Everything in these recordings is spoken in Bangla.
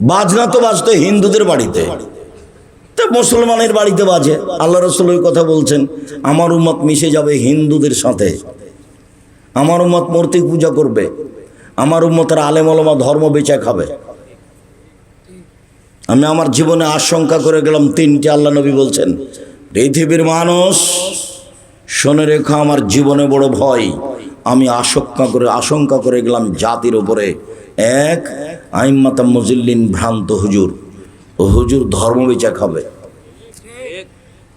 বাজনা তো বাজতো হিন্দুদের বাড়িতে, তো মুসলমানের বাড়িতে বাজে। আল্লাহ রাসূল ওই কথা বলছেন, আমার উম্মত মিশে যাবে হিন্দুদের সাথে, আমার উম্মত মূর্তি পূজা করবে, আমার উম্মতের আলেম ওলামা ধর্ম বেচা খাবে। আমি আমার জীবনে আশঙ্কা করে গেলাম তিনটি। আল্লাহ নবী বলছেন, পৃথিবীর মানুষ শুনে রেখো, আমার জীবনে বড় ভয়। আমি আশঙ্কা করে গেলাম জাতির উপরে। এক, আইম্মাতা মুজিল্লিন, ভ্রান্ত হুজুর, ও হুজুর ধর্ম বেচা খাবে।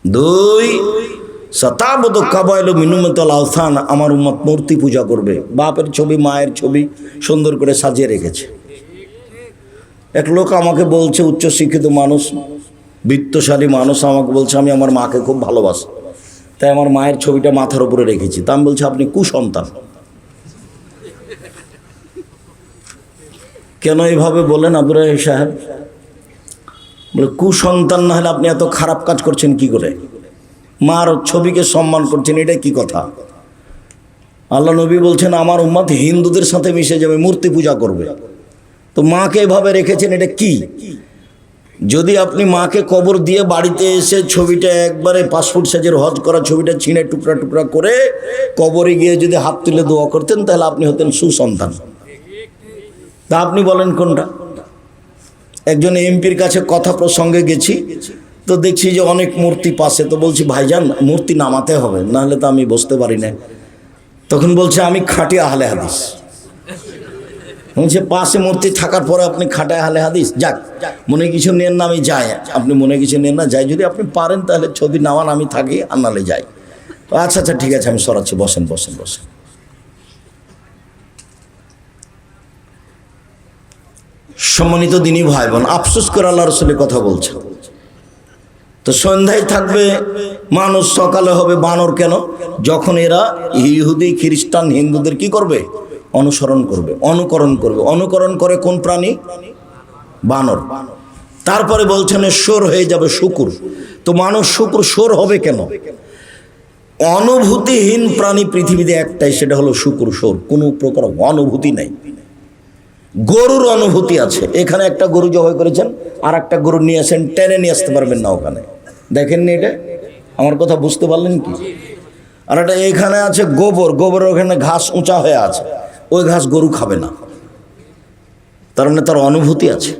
দুই, সাতাবদ কাবাইলু মিনুমাতুল আওসান, আমার উম্মত মূর্তি পূজা করবে, বাপের ছবি মায়ের ছবি সুন্দর করে সাজিয়ে রেখেছে। এক লোক আমাকে বলছে, উচ্চশিক্ষিত মানুষ, বিত্তশালী মানুষ, আমাকে বলছে আমি আমার মাকে খুব ভালোবাসি, তাই আমার মায়ের ছবিটা মাথার উপরে রেখেছি। তা আমি বলছি, আপনি কুসন্তান। কেন এইভাবে বলেন আব্দুর রাহিম সাহেব? বলে, কুসন্তান না হলে আপনি এত খারাপ কাজ করছেন কি করে? মার ছবিকে সম্মান করছেন, এটা কি কথা? আল্লাহ নবী বলছেন, আমার উম্মত হিন্দুদের সাথে মিশে যাবে, মূর্তি পূজা করবে। তো মাকে এভাবে রেখেছেন, এটা কি? যদি আপনি মাকে কবর দিয়ে বাড়িতে এসে ছবিটা একবারে পাসপোর্ট সাইজের হজ করা ছবিটা ছিঁড়ে টুকরা টুকরা করে কবরে গিয়ে যদি হাত তুলে দোয়া করতেন, তাহলে আপনি হতেন সুসন্তান। তা আপনি বলেন কোনটা? একজন এমপির কাছে কথা প্রসঙ্গে গেছি, তো দেখছি যে অনেক মূর্তি পাশে, তো বলছি ভাইজান মূর্তি নামাতে হবে, নাহলে তো আমি বসতে পারি না। তখন বলছে, আমি খাঁটি আহলে হাদিস। বলছে, পাশে মূর্তি থাকার পরে আপনি খাঁটি আহলে হাদিস? যাক, মনে কিছু নেন না, আমি যাই। আপনি মনে কিছু নেন না, যাই। যদি আপনি পারেন তাহলে ছবি নামান, আমি থাকি, আর নাহলে যাই। আচ্ছা আচ্ছা ঠিক আছে, আমি সরাচ্ছি, বসেন বসেন বসেন। সম্মানিত দিনী ভাই বোন, আফসোস করে আল্লাহ রাসূলের কথা বলছে। তো সন্ধ্যায় থাকবে মানুষ, সকালে হবে বানর। কেন? যখন এরা ইহুদি খ্রিস্টান হিন্দুদের কি করবে? অনুসরণ করবে, অনুকরণ করবে। অনুকরণ করে কোন প্রাণী? বানর। তারপরে বলছেন শোর হয়ে যাবে শুকুর। তো মানুষ শুকুর, শোর হবে কেন? অনুভূতিহীন প্রাণী পৃথিবীতে একটাই, সেটা হলো শুকুর। শোর কোনো প্রকার অনুভূতি নাই। গরুর অনুভূতি আছে। এখানে একটা গরু জবাই করেছেন, আর একটা গরু নিয়ে আসেন, টেনে নিয়ে আসতে পারবেন না ওখানে। দেখেননি এটা? আমার কথা বুঝতে পারলেন কি? আর এটা এখানে আছে গোবর, গোবরের ওখানে ঘাস উঁচা হয়ে আছে, ওই ঘাস গরু খাবে না। তার মানে তার অনুভূতি আছে।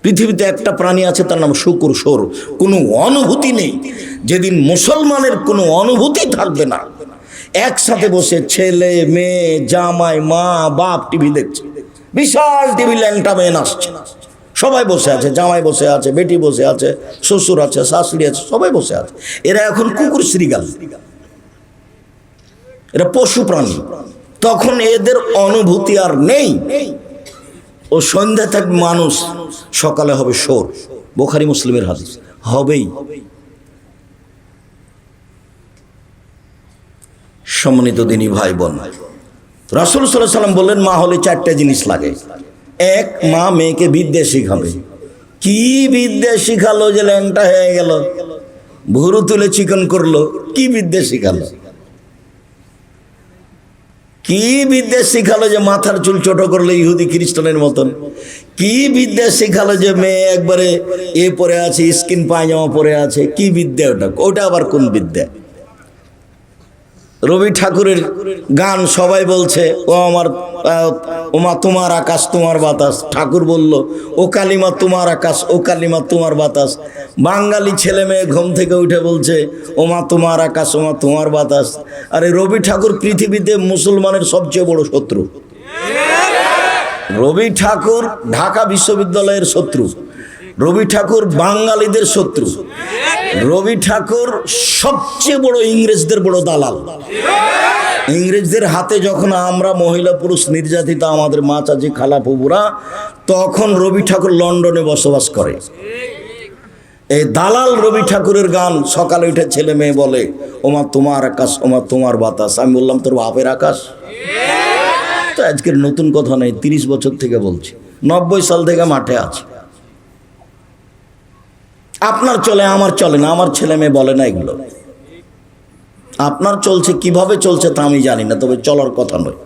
পৃথিবীতে একটা প্রাণী আছে, তার নাম শুকুর, শোর। কোনো অনুভূতি নেই। যেদিন মুসলমানের কোনো অনুভূতি থাকবে না, একসাথে বসে ছেলে মেয়ে জামাই মা বাপ টিভি দেখছে, বিশাল টিভি, ল্যাংটা মেয়ে নাচছে, সবাই বসে আছে, জামাই বসে আছে, বেটি বসে আছে, শ্বশুর আছে, শাশুড়ি আছে, সবাই বসে আছে। এরা এখন কুকুর শ্রীগাল, এরা পশু প্রাণী। তখন এদের অনুভূতি আর নেই। ও সন্ধ্যা থাকবে মানুষ, সকালে হবে শোর। বুখারী মুসলিমের হাদিস, হবেই। সম্মানিত দিনী ভাই বোন, রাসূল সাল্লাল্লাহু আলাইহি ওয়াসাল্লাম বললেন, মা হলে চারটা জিনিস লাগে। এক, মা মেয়েকে বিদ্যা শিখাবে। কি বিদ্যা শিখালো যে ল্যাংটা হয়ে গেল, ভুরু তুলে চিকন করলো? কি বিদ্যা শিখালো? কি বিদ্যা শিখালো যে মাথার চুল ছোট করলো ইহুদি খ্রিস্টানের মতন? কি বিদ্যা শিখালো যে মেয়ে একবারে এ পরে আছে, স্কিন পায়জামা পরে আছে? কি বিদ্যা ওটা? ওটা আবার কোন বিদ্যা? রবি ঠাকুরের গান সবাই বলছে, ও আমার ওমা তোমার আকাশ তোমার বাতাস। ঠাকুর বলল, ও কালিমা তোমার আকাশ, ও কালিমা তোমার বাতাস। বাঙালি ছেলে মেয়ে ঘুম থেকে উঠে বলছে, ওমা তোমার আকাশ, ওমা তোমার বাতাস। আরে রবি ঠাকুর পৃথিবীতে মুসলমানের সবচেয়ে বড় শত্রু। রবি ঠাকুর ঢাকা বিশ্ববিদ্যালয়ের শত্রু। রবি ঠাকুর বাঙালিদের শত্রু। রবি ঠাকুর সবচেয়ে বড় ইংরেজদের বড় দালাল। ইংরেজদের হাতে যখন আমরা মহিলা পুরুষ নির্যাতিত, আমাদের মা চাচি খালা ফুবুরা, তখন রবি ঠাকুর লন্ডনে বসবাস করে। এই দালাল রবি ঠাকুরের গান সকালে উঠে ছেলে মেয়ে বলে, ওমা তোমার আকাশ, ওমা তোমার বাতাস। আমি বললাম, তোর বাপের আকাশ? তো আজকের নতুন কথা নেই, 30 বছর থেকে বলছি, 90 সাল থেকে মাঠে আছে। আপনার চলে, আমার চলে না, আমার ছেলে মেয়ে বলে না এগুলো। আপনার চলছে, কিভাবে চলছে তা আমি জানি না, তবে চলার কথা নয়।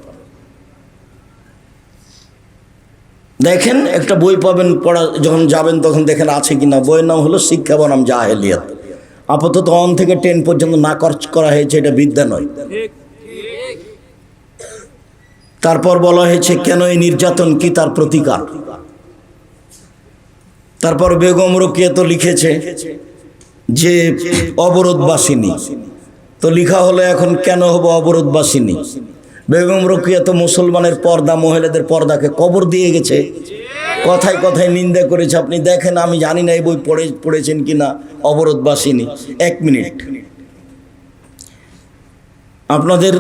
দেখেন একটা বই পাবেন, পড়া যখন যাবেন তখন দেখেন আছে কি না। বইয়ের নাম হলো শিক্ষা বনাম জাহেলিয়াত। আপাতত 1 থেকে 10 পর্যন্ত না করা হয়েছে, এটা বিদ্যা নয়। তারপর বলা হয়েছে কেন এই নির্যাতন, কি তার প্রতিকার। তারপর বেগম রোকেয়া তো লিখেছে যে অবরোধবাসিনী, তো লিখা হলো এখন কেন হবো অবরোধবাসিনী। বেগম রোকেয়া তো মুসলমানের পর্দা, মহিলাদের পর্দাকে কবর দিয়ে গেছে, কথায় কথায় নিন্দা করেছে। আপনি দেখেন, আমি জানি না এই বই পড়েছেন কি না, অবরোধবাসিনী। 1 মিনিট, আপনাদের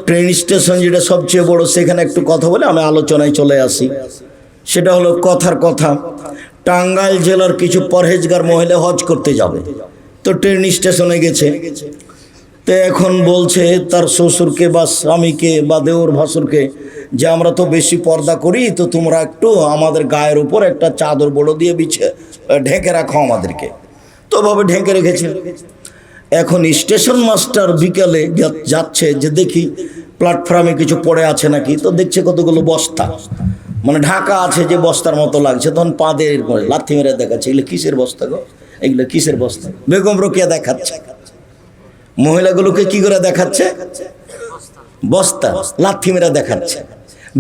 ট্রেন স্টেশন যেটা সবচেয়ে বড়, সেখানে একটু কথা বলে আমি আলোচনায় চলে আসি। সেটা হলো কথার কথা, টাঙ্গাইল জেলার কিছু পরহেজগার মহিলা হজ করতে যাবে, তো ট্রেন স্টেশনে গেছে। তো এখন বলছে তার শ্বশুরকে বা স্বামীকে বা দেওর ভাসুরকে যে আমরা তো বেশি পর্দা করি, তো তোমরা একটু আমাদের গায়ের উপর একটা চাদর বড় দিয়ে বিছে ঢেকে রাখো আমাদেরকে। তো ভাবে ঢেকে রেখেছে। এখন স্টেশন মাস্টার বিকালে যাচ্ছে যে দেখি প্ল্যাটফর্মে কিছু পড়ে আছে নাকি, তো দেখছে কতগুলো বস্তা, মানে ঢাকা আছে যে বস্তার মতো লাগছে। তখন পা দিয়ে লাথি মেরে দেখাচ্ছে, এগুলো কিসের বস্তা গো, এগুলো কিসের বস্তা। বেগম রোকেয়া দেখাচ্ছে মহিলাগুলোকে, কি করে দেখাচ্ছে, বস্তা লাথি মেরে দেখাচ্ছে।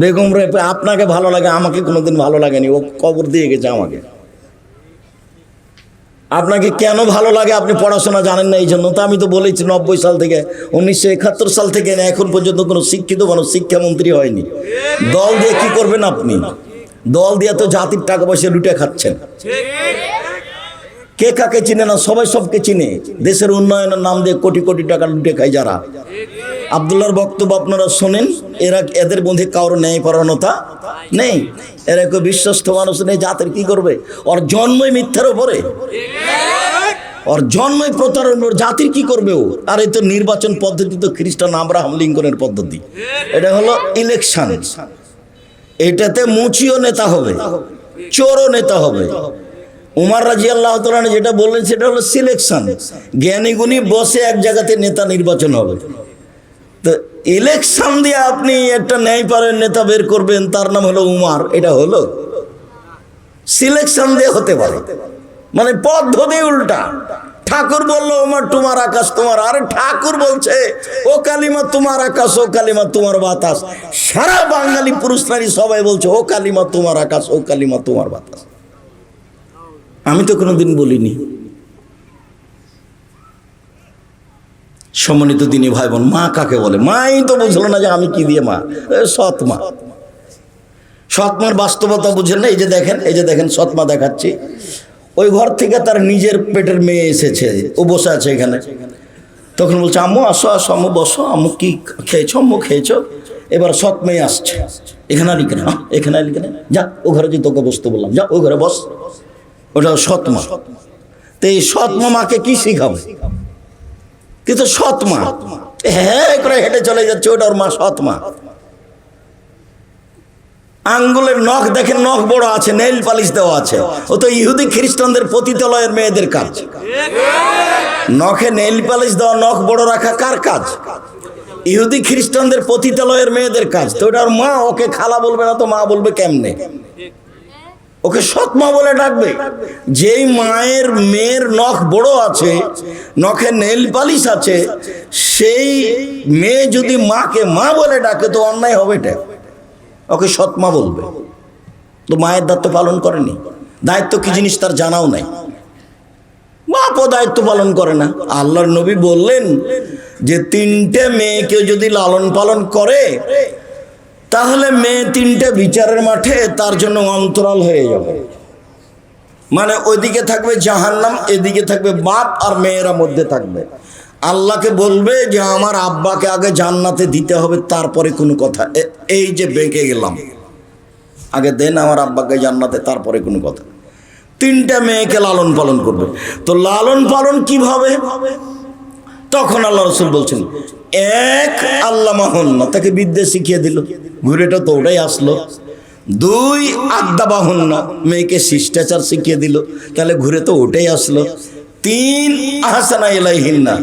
বেগম রোকেয়া, আপনাকে ভালো লাগে, আমাকে কোনোদিন ভালো লাগেনি, ও কবর দিয়ে গেছে আমাকে। আপনাকে কেন ভালো লাগে, আপনি পড়াশোনা জানেন না এই জন্য। তো আমি তো বলেছি 90 সাল থেকে 1971 সাল থেকে এখন পর্যন্ত কোনো শিক্ষিত মানুষ শিক্ষামন্ত্রী হয়নি। দল দিয়ে কি করবেন আপনি, দল দিয়ে তো জাতির টাকা পয়সা লুটে খাচ্ছেন। কে কাকে চিনে না, সবাই সবকে চিনে। দেশের উন্নয়নের নাম দিয়ে কোটি কোটি টাকা লুটে খায় যারা। আব্দুল্লাহর বক্তব্য আপনারা শোনেন, এদের মধ্যে কারোর ন্যায়পরায়ণতা নেই, এরা কেউ বিশ্বস্ত মানুষ নেই। জাতির কি করবে, ওর জন্মই মিথ্যার উপরে, ওর জন্মই প্রতারণার, জাতির কি করবে ও। আর এই তো নির্বাচন পদ্ধতি তো খ্রিস্টান আব্রাহাম লিঙ্কনের পদ্ধতি, এটা হলো ইলেকশন। এটাতে মুচিও নেতা হবে, চোরও নেতা হবে। উমর রাদিয়াল্লাহু তাআলা যেটা বললেন সেটা হলো সিলেকশন, জ্ঞানী গুণী বসে এক জায়গাতে নেতা নির্বাচন হবে। তো ইলেকশন দিয়ে আপনি একটা ন্যায়পরায়ণ নেতা বের করবেন, তার নাম হলো উমর, এটা হলো সিলেকশন দিয়ে হতে পারে, মানে পদ্ধতি উল্টা। ঠাকুর বলল উমর তোমার আকাশ তোমার, আরে ঠাকুর বলছে ও কালিমা তোমার আকাশ, ও কালিমা তোমার বাতাস। সারা বাঙালি পুরুষ নারী সবাই বলছে ও কালিমা তোমার আকাশ, ও কালিমা তোমার বাতাস। আমি তো কোনোদিন বলিনি। সম্মানিত দিনী ভাই বোন, মা কাকে বলে? মাই তো বুঝলো না যে আমি কি দিয়ে মা, সৎ মা। সৎ মার বাস্তবতা বুঝেন না। এই যে দেখেন সৎ মা দেখাচ্ছি। ওই ঘর থেকে তার নিজের পেটের মেয়ে এসেছে, ও বসে আছে এখানে। তখন বলছে আম্মু আসো আসো, আম্মু বসো, আম্মু কি খেয়েছো, আম্মু খেয়েছো। এবার সৎ মেয়ে আসছে, এখানে আলি কেন, এখানে আলি কেন, যা ও ঘরে যে তোকে বসতে বললাম, যা ও ঘরে বস। ওটা সৎ মা। তো এই সৎ মাকে কি শিখাবে? কিন্তু সৎ মা হ্যাঁ করে হেঁটে চলে যাচ্ছে, ওটা ওর মা, সৎ মা। আঙ্গুলের নখ দেখেন, নখ বড় আছে, নেইল পালিশ দেওয়া আছে। ও তো ইহুদি খ্রিস্টানদের পতিতালয়ের মেয়েদের কাজ। নখে নেইল পালিশ দেওয়া, নখ বড় রাখা কার কাজ? ইহুদি খ্রিস্টানদের পতিতালয়ের মেয়েদের কাজ। তো ওটা ওর মা, ওকে খালা বলবে না তো মা বলবে কেমনে? ওকে সৎ মা বলে ডাকবে। যেই মায়ের মেয়ের নখ বড় আছে, নখে নেইল পালিশ আছে, সেই মেয়ে যদি মাকে মা বলে ডাকে তো অন্যায় হবে। এটা ওকে সৎ মা বলবে। তো মায়ের দায়িত্ব পালন করেনি, দায়িত্ব কি জিনিস তার জানাও নাই। বাপও দায়িত্ব পালন করে না। আল্লাহর নবী বললেন যে 3টে মেয়েকে যদি লালন পালন করে, তাহলে মেয়ে 3টে বিচারের মাঠে তার জন্য অন্তরাল হয়ে যাবে। মানে ওইদিকে থাকবে জাহান্নাম, এদিকে থাকবে বাপ আর মেয়েরা মধ্যে থাকবে। আল্লাহকে বলবে যে আমার আব্বাকে আগে জান্নাতে দিতে হবে, তারপরে কোনো কথা। এই যে বেঁকে গেলাম, আগে দেন আমার আব্বাকে জান্নাতে, তারপরে কোনো কথা। 3টে মেয়েকে লালন পালন করবে। তো লালন পালন কিভাবে? তখন আল্লাহ রসুল বলছেন, 1 আল্লাহ মাহুন্না, তাকে বিদ্যা শিখিয়ে দিল, ঘুরেটা তো ওটাই আসলো। 2 আদ্দা বাহুন্না, মেয়েকে শিষ্টাচার শিখিয়ে দিল, তাহলে ঘুরে তো ওটাই আসলো। 3 আহসানা ইলাইহিন্না,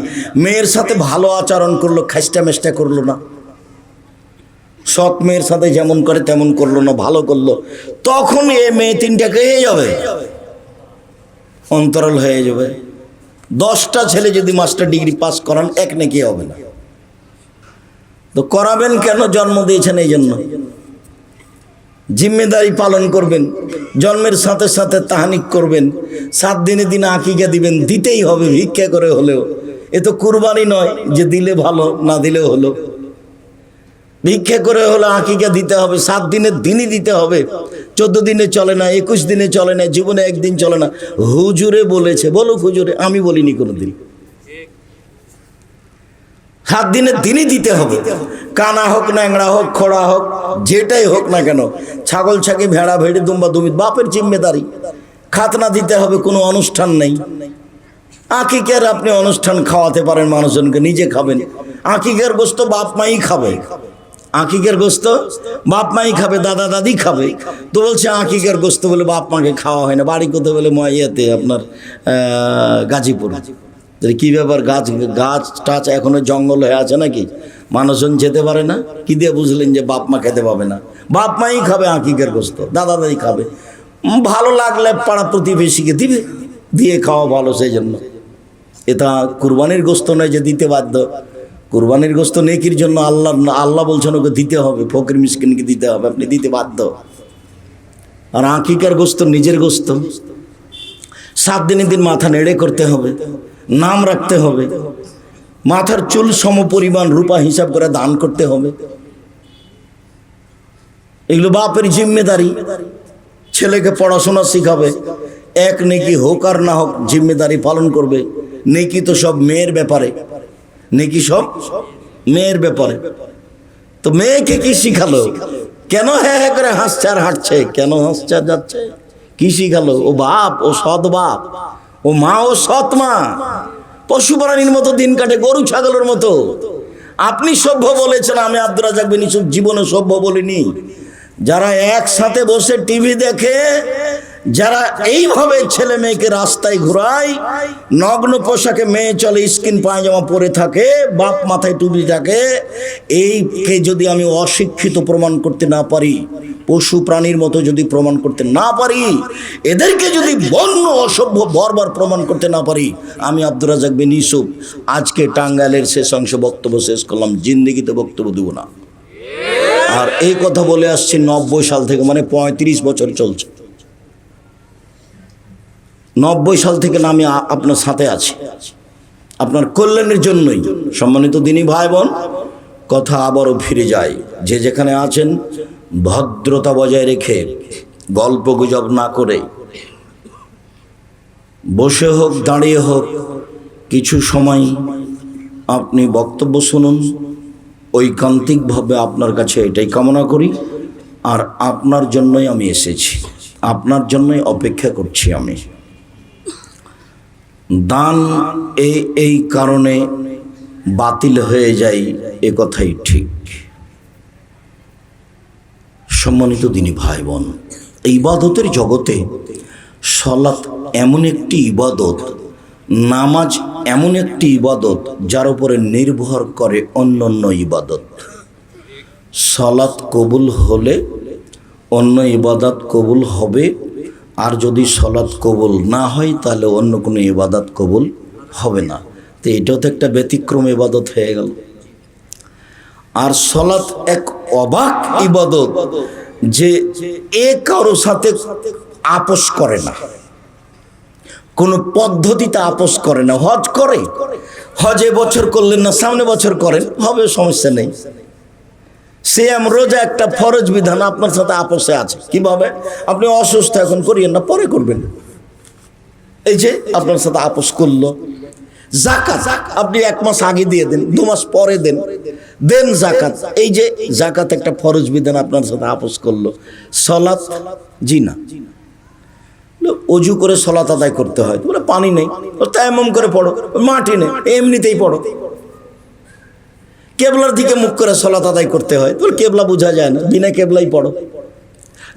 মেয়ের সাথে ভালো আচরণ করলো, খাস্টা মেষ্টা করলো না। সৎ মেয়ের সাথে যেমন করে তেমন করলো না, ভালো করলো, তখন এ মেয়ে তিনটাকে হয়ে যাবে, অন্তরাল হয়ে যাবে। 10টা ছেলে যদি মাস্টার ডিগ্রি পাস করান, এক নেকি হবে না। তো করাবেন কেন? জন্ম দিয়েছেন এই জন্য। জিম্মেদারি পালন করবেন, জন্মের সাথে সাথে তাহানিক করবেন, 7 দিনে দিনে আকিকা দিবেন, দিতেই হবে ভিক্ষা করে হলেও। এ তো কুরবানি নয় যে দিলে ভালো, না দিলেও হলো। ভিক্ষা করে হলো আকিকা দিতে হবে, 7 দিনের দিনই দিতে হবে। 14 দিনে চলে না, 21 দিনে চলে না, জীবনে একদিন চলে না। হুজুরে বলেছে, বলুক হুজুরে, আমি বলিনি কোনোদিন। 7 দিনের দিনই দিতে হবে। কানা হোক, ন্যাংরা হোক, খোড়া হোক, যেটাই হোক না কেন, ছাগল ছাগি, ভেড়া ভেড়ি, দুম্বা দুমি, বাপের জিম্মেদারি। খাতনা দিতে হবে, কোনো অনুষ্ঠান নেই। আকিকার আপনি অনুষ্ঠান খাওয়াতে পারেন মানুষজনকে, নিজে খাবেন। আকিকার গোস্ত বাপ মাই খাবে, আকিকার গোস্ত বাপ মাই খাবে, দাদা দাদি খাবে। তো বলছে আকিকার গোস্ত বলে বাপ মাকে খাওয়া হয় না। বাড়ি কোথায় বলে ময়াতে, আপনার গাজীপুর। কি ব্যাপার? গাছ টাছ এখনো জঙ্গল হয়ে আছে নাকি? মানুষজন যেতে পারে না? কি দিয়ে বুঝলেন যে বাপ মা খেতে পাবে না? বাপ মাই খাবে আকিকার গোস্ত, দাদা দাদি খাবে। ভালো লাগলে পাড়া প্রতিবেশীকে দিবে, দিয়ে খাওয়া ভালো। সেই জন্য এটা কুরবানির গোস্ত নয় যে দিতে বাধ্য। কুরবানির গোস্ত নেকির জন্য, আল্লাহ বলছেন ওকে দিতে হবে, ফকির মিসকিনকে দিতে হবে, আপনি দিতে বাধ্য। আর আকিকার গোস্ত নিজের গোস্ত। 7 দিনের দিন মাথা নেড়ে করতে হবে, নাম রাখতে হবে, মাথার চুল সম পরিমাণ রূপা হিসাব করে দান করতে হবে। এগুলো বাপের জিম্মেদারি। ছেলেকে পড়াশোনা শিখাবে, এক নেকি হোক আর না হোক জিম্মেদারি পালন করবে। নেকি তো সব মেয়ের ব্যাপারে, নেকি সব মেয়ের ব্যাপারে। তো মেয়েকে কি শিখালো? কেন হ্যাঁ হ্যাঁ করে হাসছে আর হাঁটছে? কেন হাসছে আর যাচ্ছে? কি শিখালো? ও বাপ, ও সৎ বাপ, ও মা, ও সৎ মা। পশু প্রাণীর মতো দিন কাটে, গরু ছাগলের মতো। আপনি সভ্য বলেছেন, আমি আব্দুর রাজ্জাক বিন ইউসুফ জীবনে সভ্য বলিনি। যারা একসাথে বসে টিভি দেখে, যারা এইভাবে ছেলে মেয়েকে রাস্তায় ঘুরায়, নগ্ন পোশাকে মেয়ে চলে, স্কিন পায়জামা পরে থাকে, বাপ মাথায় টুপি থাকে, এইকে যদি আমি অশিক্ষিত প্রমাণ করতে না পারি, পশু প্রাণীর মতো যদি প্রমাণ করতে না পারি, এদেরকে যদি বন্য অসভ্য বর্বর প্রমাণ করতে না পারি, আমি আব্দুর রাজ্জাক বিন ইউসুফ আজকে টাঙ্গাইলের শেষ অংশে বক্তব্য শেষ করলাম, জিন্দেগিতে বক্তব্য দেব না। আর এই কথা বলে আসছি 90 সাল থেকে, মানে 35 বছর চলছে। 90 সাল থেকে না আমি আপনার সাথে আছি, আপনার কল্যাণের জন্যই। সম্মানিত দিনী ভাই বোন, কথা আবারও ফিরে যায়, যে যেখানে আছেন ভদ্রতা বজায় রেখে, গল্প গুজব না করে, বসে হোক দাঁড়িয়ে হোক, কিছু সময় আপনি বক্তব্য শুনুন। ঐকান্তিকভাবে আপনার কাছে এটাই কামনা করি। আর আপনার জন্যই আমি এসেছি, আপনার জন্যই অপেক্ষা করছি আমি। দান এই কারণে বাতিল হয়ে যায়, এ কথাই ঠিক। সম্মানিত দিনী ভাই বোন, এই ইবাদতের জগতে সালাত এমন একটি ইবাদত, নামাজ এমন একটি ইবাদত যার উপরে নির্ভর করে অন্যান্য ইবাদত। সালাত কবুল হলে অন্য ইবাদত কবুল হবে, আর যদি সালাত কবুল না হয় তাহলে অন্য কোনো ইবাদত কবুল হবে না। তো এটাও তো একটা ব্যতিক্রম ইবাদত হয়ে গেল। আর সালাত এক অবাক ইবাদত, যে কারোর সাথে আপোষ করে না, কোনো পদ্ধতিতে আপোষ করে না। হজ করে, হজে বছর করলেন না, সামনে বছর করেন, হবে, সমস্যা নেই। সিয়াম রোজা একটা ফরজ বিধান, আপনার সাথে আপোষে আছে। কিভাবে? আপনি অসুস্থ, এখন করিয়েন না, পরে করবেন। এই যে আপনার সাথে আপোষ করলো। জাকাত আপনি 1 মাস আগে দিয়ে দেন, 2 মাস পরে দেন জাকাত। এই যে জাকাত একটা ফরজ বিধান, আপনার সাথে আপোষ করলো। সালাত জি না, অজু করে সালাত আদায় করতে হয়, বলে পানি নেই, তায়াম্মুম করে পড়ো, মাটি নেই, এমনিতেই পড়ো। কেবলার দিকে মুখ করে সালাত আদায় করতে হয়, তো কেবলা বোঝা যায় না, বিনা কেবলাই পড়ো।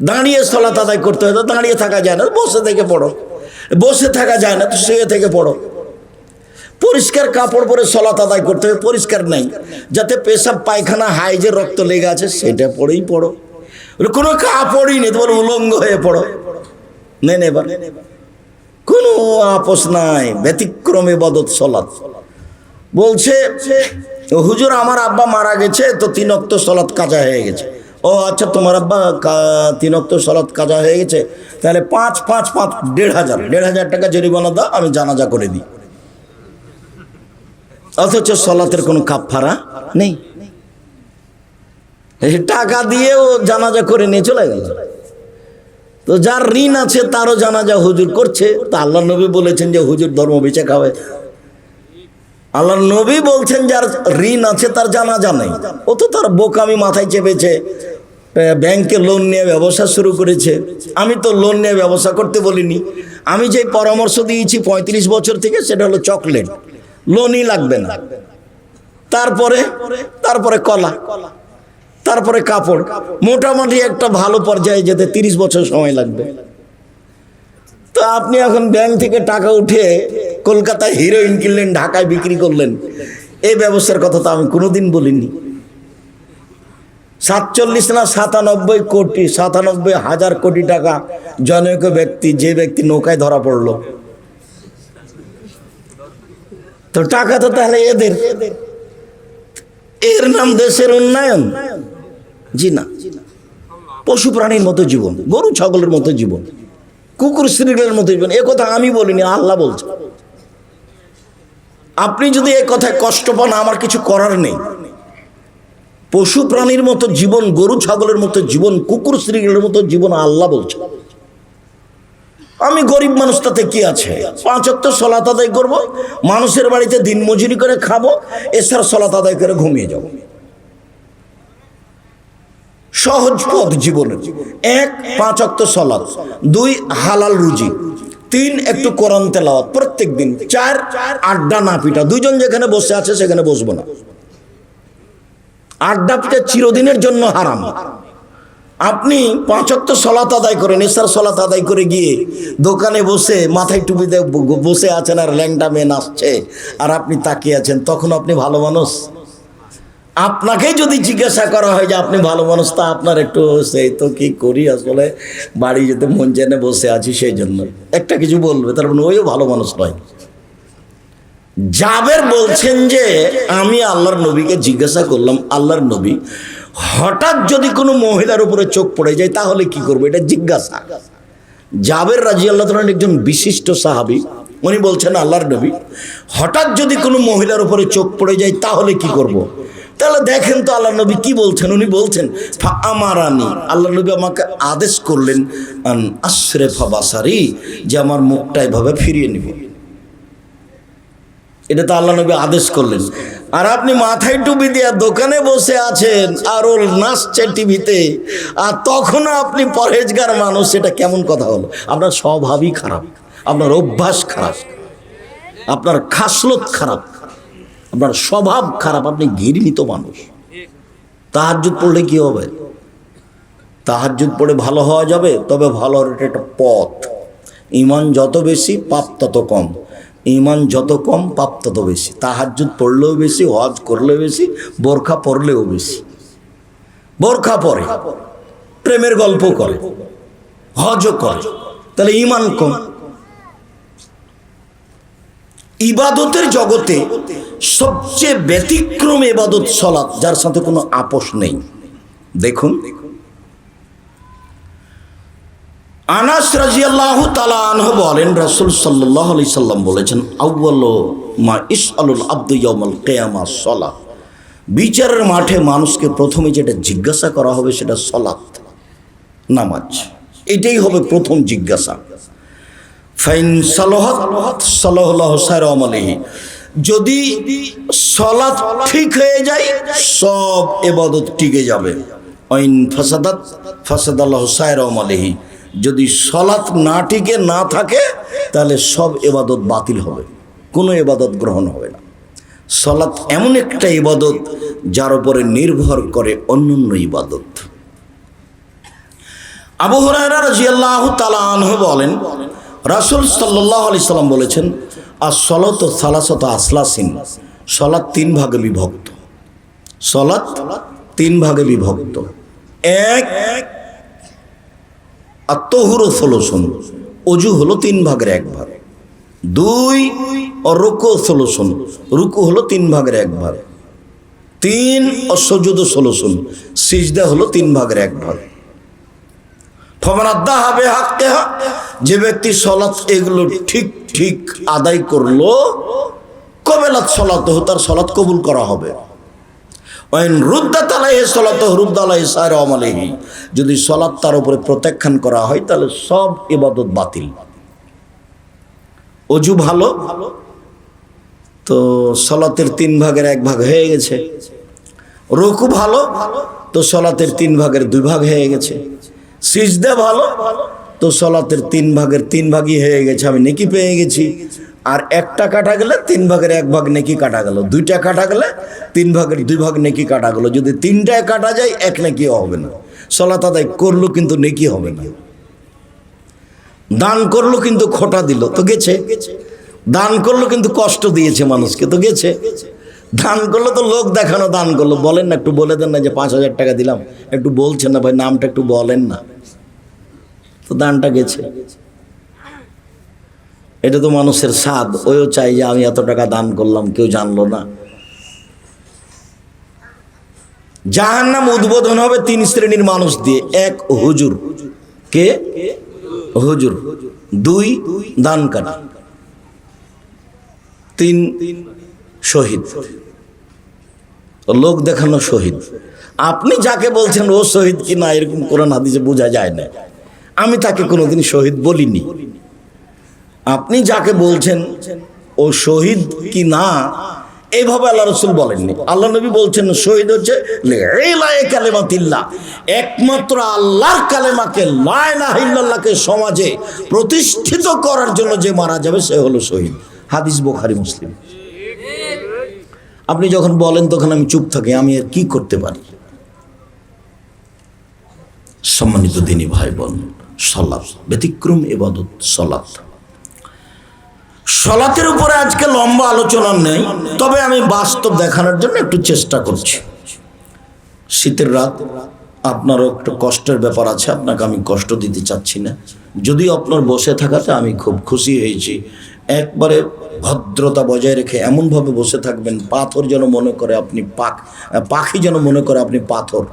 দাঁড়িয়ে সালাত আদায় করতে হয়, তো দাঁড়িয়ে থাকা যায় না, বসে থেকে পড়ো। বসে থাকা যায় না, তো শুয়ে থেকে পড়ো। পরিষ্কার কাপড় পরে সলাত আদায় করতে হবে, পরিষ্কার নাই, যাতে পেশাব পায়খানা হাইজে রক্ত লেগে আছে সেটা পরেই পড়ো। কোনো কাপড়ই নেই, তোমার উলঙ্গ হয়ে পড়ো, নেন এবার কোনো আপোষ নাই, ব্যতিক্রমে ইবাদত সলাত। বলছে হুজুর আমার আব্বা মারা গেছে তো 3 ওয়াক্ত সলাত কাজা হয়ে গেছে। ও আচ্ছা, তোমার আব্বা 3 ওয়াক্ত সলাত কাজা হয়ে গেছে, তাহলে 5 5 5 1,500 টাকা জরিমানা দাও, আমি জানাজা করে দিই। অথচ সলাতের কোনো কাফারা নেই, টাকা দিয়ে ও জানাজা করে নিয়ে চলে গেল। তো যার ঋণ আছে তারও জানাজা হুজুর করছে। তা আল্লাহ নবী বলেছেন যে হুজুর ধর্ম বেচে খাওয়ায়। আল্লাহ নবী বলছেন যার ঋণ আছে তার জানাজা নেই। ও তো তার বোকামি মাথায় চেপেছে, ব্যাংকে লোন নিয়ে ব্যবসা শুরু করেছে। আমি তো লোন নিয়ে ব্যবসা করতে বলিনি, আমি যে পরামর্শ দিয়েছি 35 বছর থেকে, সেটা হলো চকলেট, লোনই লাগবে না। তারপরে কলা, তারপরে কাপড়, মোটামুটি একটা ভালো পর্যায়ে যেতে 30 বছর সময় লাগবে। তো আপনি এখন ব্যাংক থেকে টাকা উঠে কলকাতায় হিরোইন কিনলেন, ঢাকায় বিক্রি করলেন, এই ব্যবসার কথা তো আমি কোনোদিন বলিনি। 47 না 97 কোটি, 97,000 কোটি টাকা জনৈক ব্যক্তি, যে ব্যক্তি নৌকায় ধরা পড়লো, তো টাকা তো তাহলে এদের, এর নাম দেশের উন্নয়ন? জি না। পশু প্রাণীর মতো জীবন, গরু ছাগলের মতো জীবন, কুকুর শ্রীলের মতো জীবন, এ কথা আমি বলিনি, আল্লাহ বলছে। আপনি যদি এ কথায় কষ্ট পান, আমার কিছু করার নেই। পশু প্রাণীর মতো জীবন, গরু ছাগলের মতো জীবন, কুকুর শ্রীলের মতো জীবন আল্লাহ বলছে। আমি গরিব মানুষ, তাতে কি আছে? 5 ওয়াক্ত সলাত আদায় করবো, মানুষের বাড়িতে দিন মজুরি করে খাবো, এছাড়া সলাত আদায় করে ঘুমিয়ে যাবো। সহজ পথ জীবনের। 1 5 ওয়াক্ত সলাত, 2 হালাল রুজি, 3 একটু কোরআন তেলাওয়াত প্রত্যেক দিন, 4 আড্ডা না পিটা। 2 জন যেখানে বসে আছে সেখানে বসবো না। আড্ডা পিটা চিরদিনের জন্য হারাম। আপনি 5 ওয়াক্ত সলাত আদায় করেন, এছাড়া সলাত আদায় করে গিয়ে দোকানে বসে মাথায় টুপি দিয়ে বসে আছেন, আর ল্যাংটা মেয়ে নাচছে আর আপনি তাকিয়ে আছেন, তখন আপনি ভালো মানুষ? আপনাকে যদি জিজ্ঞাসা করা হয় যে আপনি ভালো মানুষ, তা আপনার একটু সেই তো কি করি, আসলে বাড়ি যেতে মন চেনে বসে আছি সেই জন্য একটা কিছু বলবে, তার মানে ওইও ভালো মানুষ নয়। জাবের বলছেন যে আমি আল্লাহর নবীকে জিজ্ঞাসা করলাম, আল্লাহর নবী হঠাৎ যদি কোনো মহিলার উপরে চোখ পড়ে যায় তাহলে কি করবো, এটা জিজ্ঞাসা। জাবের রাদিয়াল্লাহু তাআলা একজন বিশিষ্ট সাহাবী, উনি বলছেন আল্লাহর নবী হঠাৎ যদি কোনো মহিলার উপরে চোখ পড়ে যায় তাহলে কি করব। তাহলে দেখেন তো আল্লাহ নবী কি বলছেন। উনি বলছেন আমারানি, আল্লাহ নবী আমাকে আদেশ করলেন আন আশরেফা বাসারি, যে আমার মুখটা এভাবে ফিরিয়ে নিব। এটা তো আল্লাহ নবী আদেশ করলেন। আর আপনি মাথায় টুপি দিয়ে দোকানে বসে আছেন আর ওর নাচছে টিভিতে, আর তখনও আপনি পরহেজগার মানুষ, এটা কেমন কথা হলো? আপনার স্বভাবই খারাপ, আপনার অভ্যাস খারাপ, আপনার খাসলত খারাপ, আপনার স্বভাব খারাপ, আপনি ঘৃণিত মানুষ। তাহাজ্জুদ পড়লে কি হবে? তাহাজ্জুদ পড়ে ভালো হওয়া যাবে, তবে ভালো হওয়ার একটা পথ। ঈমান যত বেশি পাপ তত কম, ঈমান যত কম পাপ তত বেশি। তাহাজ্জুদ পড়লেও বেশি, হজ করলেও বেশি, বোরখা পরলেও বেশি। বোরখা পরে, প্রেমের গল্প করে, হজও করে, তাহলে ঈমান কম। ইবাদতের জগতে সবচেয়ে ব্যতিক্রম ইবাদত সালাত, যার সাথে কোনো আপোষ নেই। দেখুন আনাস রাদিয়াল্লাহু তাআলা আনহু বলেন, রাসূল সাল্লাল্লাহু আলাইহি সাল্লাম বলেছেন, আউয়ালু মা ইসআলুল আবদু ইয়াউমাল কিয়ামাহ সালাত। বিচারের মাঠে মানুষকে প্রথমে যেটা জিজ্ঞাসা করা হবে সেটা সালাত, নামাজ। এটাই হবে প্রথম জিজ্ঞাসা। ফাইন সালাহাত সালাহুল্লাহু সাইরা আমালিহি, যদি সালাত ঠিক হয়ে যায় সব ইবাদত টিকে যাবে। আইন ফাসাদাত ফাসাদাল্লাহু সাইরা আমালিহি, যদি সালাত না টিকে না থাকে তাহলে সব ইবাদত বাতিল হবে, কোনো ইবাদত গ্রহণ হবে না। সালাত এমন একটা ইবাদত যার উপরে নির্ভর করে অন্যান্য ইবাদত। আবু হুরায়রা রাদিয়াল্লাহু তাআলা আনহু বলেন, রাসূল সাল্লাল্লাহু আলাইহি সাল্লাম বলেছেন, আর সলাত সালাসত আসলাসিন, সলাৎ 3 ভাগে বিভক্ত। সলাৎ 3 ভাগে বিভক্ত। এক, আর তহুরু সলসন, অজু হলো 3 ভাগের 1 ভাগ। 2, আর রুকু সলসন, রুকু হলো 3 ভাগের 1 ভাগ। 3, আর সুজুদ সলসন, সিজদা হলো 3 ভাগের 1 ভাগ। ফামান আদ্দাহা বিহাক্কিহা, যে ব্যক্তি সলাৎ এগুলো ঠিক ঠিক আদায় করলো, কবেলাত সলাতুহু, তার সলাৎ কবুল করা হবে। ওয়াইন রুদ্দাত আলাইহি সলাতুহু রুদ্দা আলাইহি সাইরু আমালিহি, যদি সলাৎ তার উপরে প্রত্যাখ্যান করা হয় তাহলে সব ইবাদত বাতিল। অজু ভালো তো সলাতের 3 ভাগের 1 ভাগ হয়ে গেছে। রুকু ভালো তো সলাতের 3 ভাগের 2 ভাগ হয়ে গেছে। সিজদা ভালো তো সলাতের 3 ভাগের 3 ভাগই হয়ে গেছে, আমি নেকি পেয়ে গেছি। আর 1টা কাটা গেলে 3 ভাগের 1 ভাগ নেকি কাটা গেল, 2টা কাটা গেলে 3 ভাগের 2 ভাগ নেকি কাটা গেল। যদি 3টায় কাটা যায় 1 নেকিও হবে না। সলাত আদায় করলো কিন্তু নেকি হবে না। দান করলো কিন্তু খোটা দিল তো গেছে, দান করলো কিন্তু কষ্ট দিয়েছে মানুষকে তো গেছে। দান করলো তো লোক দেখানো দান করলো। বলেন না, একটু বলে দেন না যে 5,000 টাকা দিলাম, একটু বলছেন না ভাই, নামটা একটু বলেন না, তো দানটা গেছে। এটা তো মানুষের স্বাদ, ওইও চাই যে আমি এত টাকা দান করলাম, কেউ জানলো না। জাহান্নাম উদ্বোধন হবে 3 শ্রেণীর মানুষ দিয়ে। 1, হুজুর। কে? হুজুর। 2, দানকারী। 3, শহীদ। লোক দেখানো শহীদ। আপনি যাকে বলছেন ও শহীদ কি না, এরকম কোরআন হাদিসে বোঝা যায় না। আমি তাকে কোনোদিন শহীদ বলিনি। আপনি যাকে বলছেন ও শহীদ কি না, এইভাবে আল্লাহ রসুল বলেননি। আল্লাহ নবী বলছেন শহীদ হচ্ছে কালেমাতিল্লাহ, একমাত্র আল্লাহর কালেমাকে, লা ইলাহা ইল্লাল্লাহকে সমাজে প্রতিষ্ঠিত করার জন্য যে মারা যাবে সে হলো শহীদ। হাদিস বুখারী মুসলিম। আপনি যখন বলেন তখন আমি চুপ থাকি, আমি আর কি করতে পারি? সম্মানিত দিনী ভাই বোন, সালাত ব্যতিক্রম ইবাদত। সালাতের উপরে আজকে লম্বা আলোচনা নেই, তবে আমি বাস্তব দেখানোর জন্য একটু চেষ্টা করছি। শীতের রাত, আপনারও একটু কষ্টের ব্যাপার আছে, আপনাকে আমি কষ্ট দিতে চাচ্ছি না। যদিও আপনার বসে থাকাতে আমি খুব খুশি হয়েছি। একবারে ভদ্রতা বজায় রেখে এমনভাবে বসে থাকবেন, পাথর যেন মনে করে আপনি পাখি যেন মনে করে আপনি পাথর,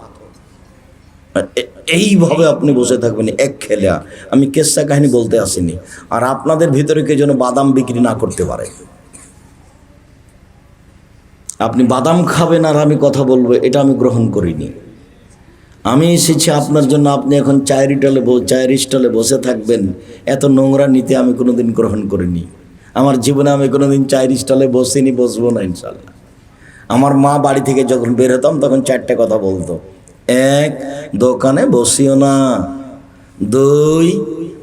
এইভাবে আপনি বসে থাকবেন এক খেলে। আমি কেসা কাহিনী বলতে আসিনি। আর আপনাদের ভিতরে কেউ যেন বাদাম বিক্রি না করতে পারে। আপনি বাদাম খাবেন আর আমি কথা বলবো, এটা আমি গ্রহণ করিনি। আমি এসেছি আপনার জন্য, আপনি এখন চায়ের স্টলে বসে থাকবেন, এত নোংরা নীতি আমি কোনোদিন গ্রহণ করিনি। আমার জীবনে আমি কোনোদিন চায়ের স্টলে বসিনি, বসবো না ইনশাল্লাহ। আমার মা বাড়ি থেকে যখন বের হতাম তখন 4টে কথা বলতো। 1, দোকানে বসিও না। 2,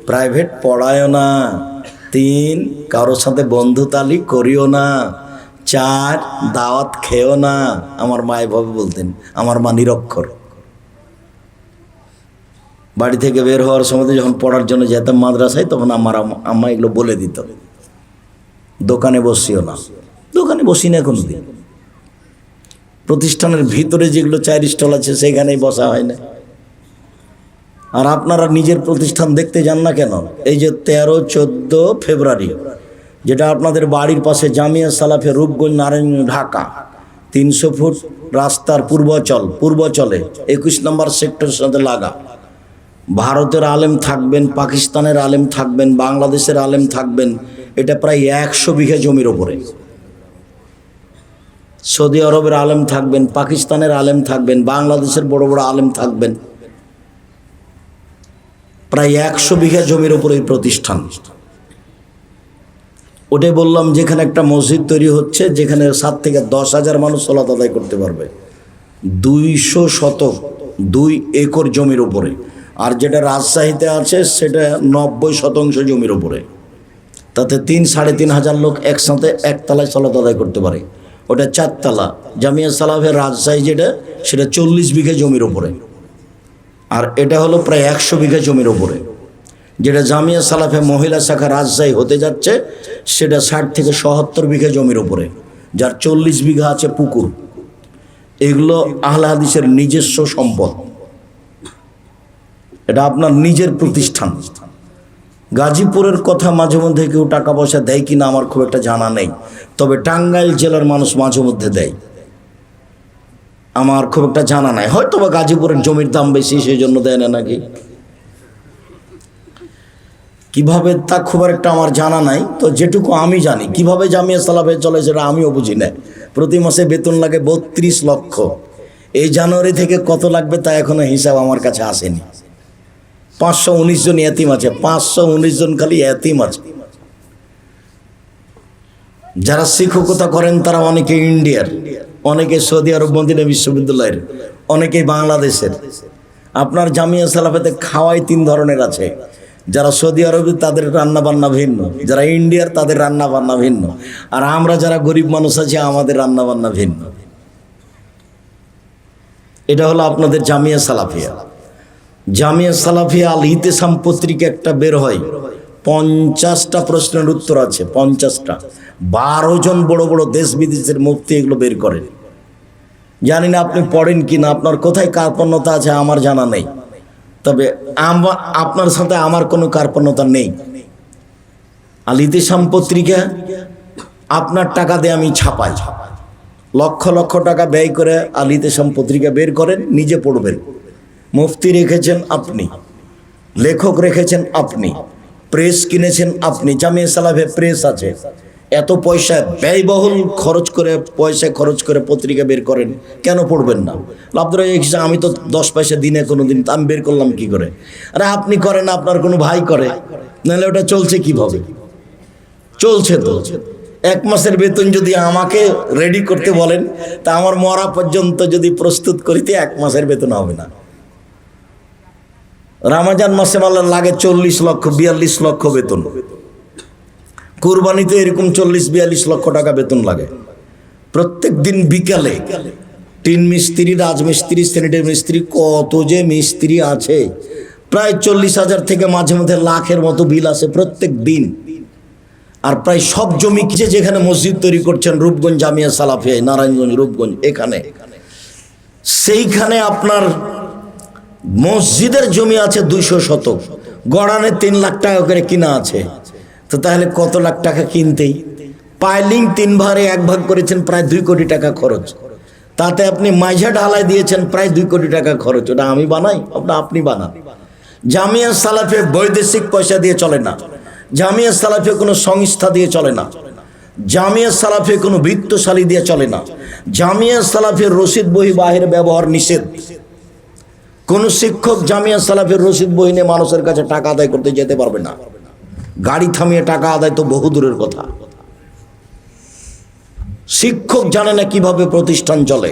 প্রাইভেট পড়ায়ও না। 3, কারোর সাথে বন্ধুতালি করিও না। 4, দাওয়াত খেও না। আমার মা এভাবে বলতেন। আমার মা নিরক্ষর। বাড়ি থেকে বের হওয়ার সময় যখন পড়ার জন্য যেতাম মাদ্রাসায়, তখন আমার আম্মা এগুলো বলে দিত। দোকানে বসিও না। দোকানে বসি না কোনোদিন। প্রতিষ্ঠানের ভিতরে যেগুলো চায়ের স্টল আছে সেখানেই বসা হয় না। আর আপনারা নিজের প্রতিষ্ঠান দেখতে যান না কেন? এই যে 13-14 ফেব্রুয়ারি, যেটা আপনাদের বাড়ির পাশে জামিয়া সালাফে, রূপগঞ্জ, নারায়ণগঞ্জ, ঢাকা, 300 ফুট রাস্তার পূর্বচলে 21 নম্বর সেক্টরের সাথে লাগা। ভারতের আলেম থাকবেন, পাকিস্তানের আলেম থাকবেন, বাংলাদেশের আলেম থাকবেন। এটা প্রায় 100 বিঘা জমির ওপরে। সৌদি আরবের আলেম থাকবেন, পাকিস্তানের আলেম থাকবেন, বাংলাদেশের বড় বড় আলেম থাকবেন। প্রায় 100 বিঘা জমির উপরে এই প্রতিষ্ঠান। ওটাই বললাম, যেখানে একটা মসজিদ তৈরি হচ্ছে, যেখানে 7 থেকে 10,000 মানুষ সালাত আদায় করতে পারবে। 200 শতক, 2 একর জমির উপরে। আর যেটা রাজশাহীতে আছে সেটা 90% জমির উপরে। তাতে 3-3.5 লোক একসাথে একতলায় সালাত আদায় করতে পারে। ওটা 4 তলা। জামিয়া সালাফের রাজশাহী যেটা, সেটা 40 বিঘা জমির ওপরে। আর এটা হলো প্রায় 100 বিঘা জমির ওপরে। যেটা জামিয়া সালাফে মহিলা শাখা রাজশাহী হতে যাচ্ছে, সেটা 60 থেকে 70 বিঘা জমির উপরে, যার 40 বিঘা আছে পুকুর। এগুলো আহলে হাদিসের নিজস্ব সম্পদ, এটা আপনার নিজের প্রতিষ্ঠান। গাজীপুরের কথা মাঝে মধ্যে কেউ টাকা পয়সা দেয় কিনা আমার খুব একটা জানা নেই, তবে টাঙ্গাইল জেলার মানুষ মাঝে মধ্যে দেয়, আমার খুব একটা জানা নাই। হয়তো বা গাজীপুরের জমির দাম বেশি সেই জন্য দেয় না নাকি, কিভাবে তা খুব একটা আমার জানা নাই। তো যেটুকু আমি জানি কিভাবে জামিয়া সালাফে চলে সেটা আমিও বুঝি না। প্রতি মাসে বেতন লাগে 32 লক্ষ। এই জানুয়ারি থেকে কত লাগবে তা এখনো হিসাব আমার কাছে আসেনি। 519 জন এতিম আছে, 519 জন খালি এতিম আছে। যারা শিক্ষকতা করেন তারা অনেকে ইন্ডিয়ার, অনেকে সৌদি আরব মদিনা বিশ্ববিদ্যালয়ের, অনেকে বাংলাদেশের। আপনার জামিয়া সালাফেতে খাওয়াই 3 ধরনের আছে। যারা সৌদি আরবে তাদের রান্না বান্না ভিন্ন, যারা ইন্ডিয়ার তাদের রান্না বান্না ভিন্ন, আর আমরা যারা গরিব মানুষ আছি আমাদের রান্না বান্না ভিন্ন। এটা হলো আপনাদের জামিয়া সালাফিয়া। জামিয়া সালাফিয়া আল ইতিসাম পত্রিকা একটা বের হয়, 50টা প্রশ্নের উত্তর আছে, 50টা। 12 জন বড় বড় দেশ বিদেশের মুফতি এগুলো বের করেন। জানি না আপনি পড়েন কি না, আপনার কোথায় কার্পণ্যতা আছে আমার জানা নেই, তবে আপনার সাথে আমার কোনো কার্পণ্যতা নেই। আল ইতিসাম পত্রিকা আপনার টাকা দিয়ে আমি ছাপাই, লক্ষ লক্ষ টাকা ব্যয় করে আল ইতিসাম পত্রিকা বের করেন, নিজে পড়বেন। মুফতি রেখেছেন আপনি, লেখক রেখেছেন আপনি, প্রেস কিনেছেন আপনি। জামিয়া সালাফে প্রেস আছে, এত পয়সা ব্যয়বহুল পয়সা খরচ করে পত্রিকা বের করেন, কেন পড়বেন না? আব্দুর রাজ্জাক, আমি তো 10 পয়সা দিনে কোনো দিন, আমি বের করলাম কি করে? আরে আপনি করেন, আপনার কোনো ভাই করে, নাহলে ওটা চলছে কিভাবে? চলছে তো। 1 মাসের বেতন যদি আমাকে রেডি করতে বলেন, তা আমার মরা পর্যন্ত যদি প্রস্তুত করিতে 1 মাসের বেতন হবে না। রমজান মাসে মাল্লা লাগে 40 লক্ষ 42 লক্ষ বেতন, কুরবানিতে এরকম 40-42 লক্ষ টাকা বেতন লাগে। প্রত্যেক দিন বিকালে টিন মিস্ত্রি, রাজমিস্ত্রি, স্যানিটারি মিস্ত্রি, কত যে মিস্ত্রি আছে, প্রায় 40,000 থেকে মাঝে মধ্যে লাখের মতো বিল আছে প্রত্যেক দিন। আর প্রায় সব জমি যেখানে মসজিদ তৈরি করছেন, রূপগঞ্জ জামিয়া সালাফিয়া, নারায়ণগঞ্জ, রূপগঞ্জ, এখানে সেইখানে আপনার মসজিদের জমি আছে 200 শতক, গড়ানে 3 লাখ টাকা করে কিনা আছে। তো তাহলে কত লাখ টাকা কিনতেই, পাইলিং 3 ভাগে 1 ভাগ করেছেন, প্রায় 2 কোটি টাকা খরচ। তাতে আপনি মাঝা ঢালাই দিয়েছেন, প্রায় 2 কোটি টাকা খরচ। ওটা আমি বানাই, আপনি বানান। জামিয়া সালাফে বৈদেশিক পয়সা দিয়ে চলে না, জামিয়া সালাফে কোনো সংস্থা দিয়ে চলে না, জামিয়া সালাফে কোনো বৃত্তশালী দিয়ে চলে না। জামিয়া সালাফের রসিদ বহি বাহির ব্যবহার নিষেধ। কোন শিক্ষক জামিয়া সালাফের রসিদ বহি নিয়ে মানুষের কাছে টাকা আদায় করতে যেতে পারবে না। গাড়ি থামিয়ে টাকা আদায় তো বহু দূরের কথা। শিক্ষক জানে না কিভাবে প্রতিষ্ঠান চলে,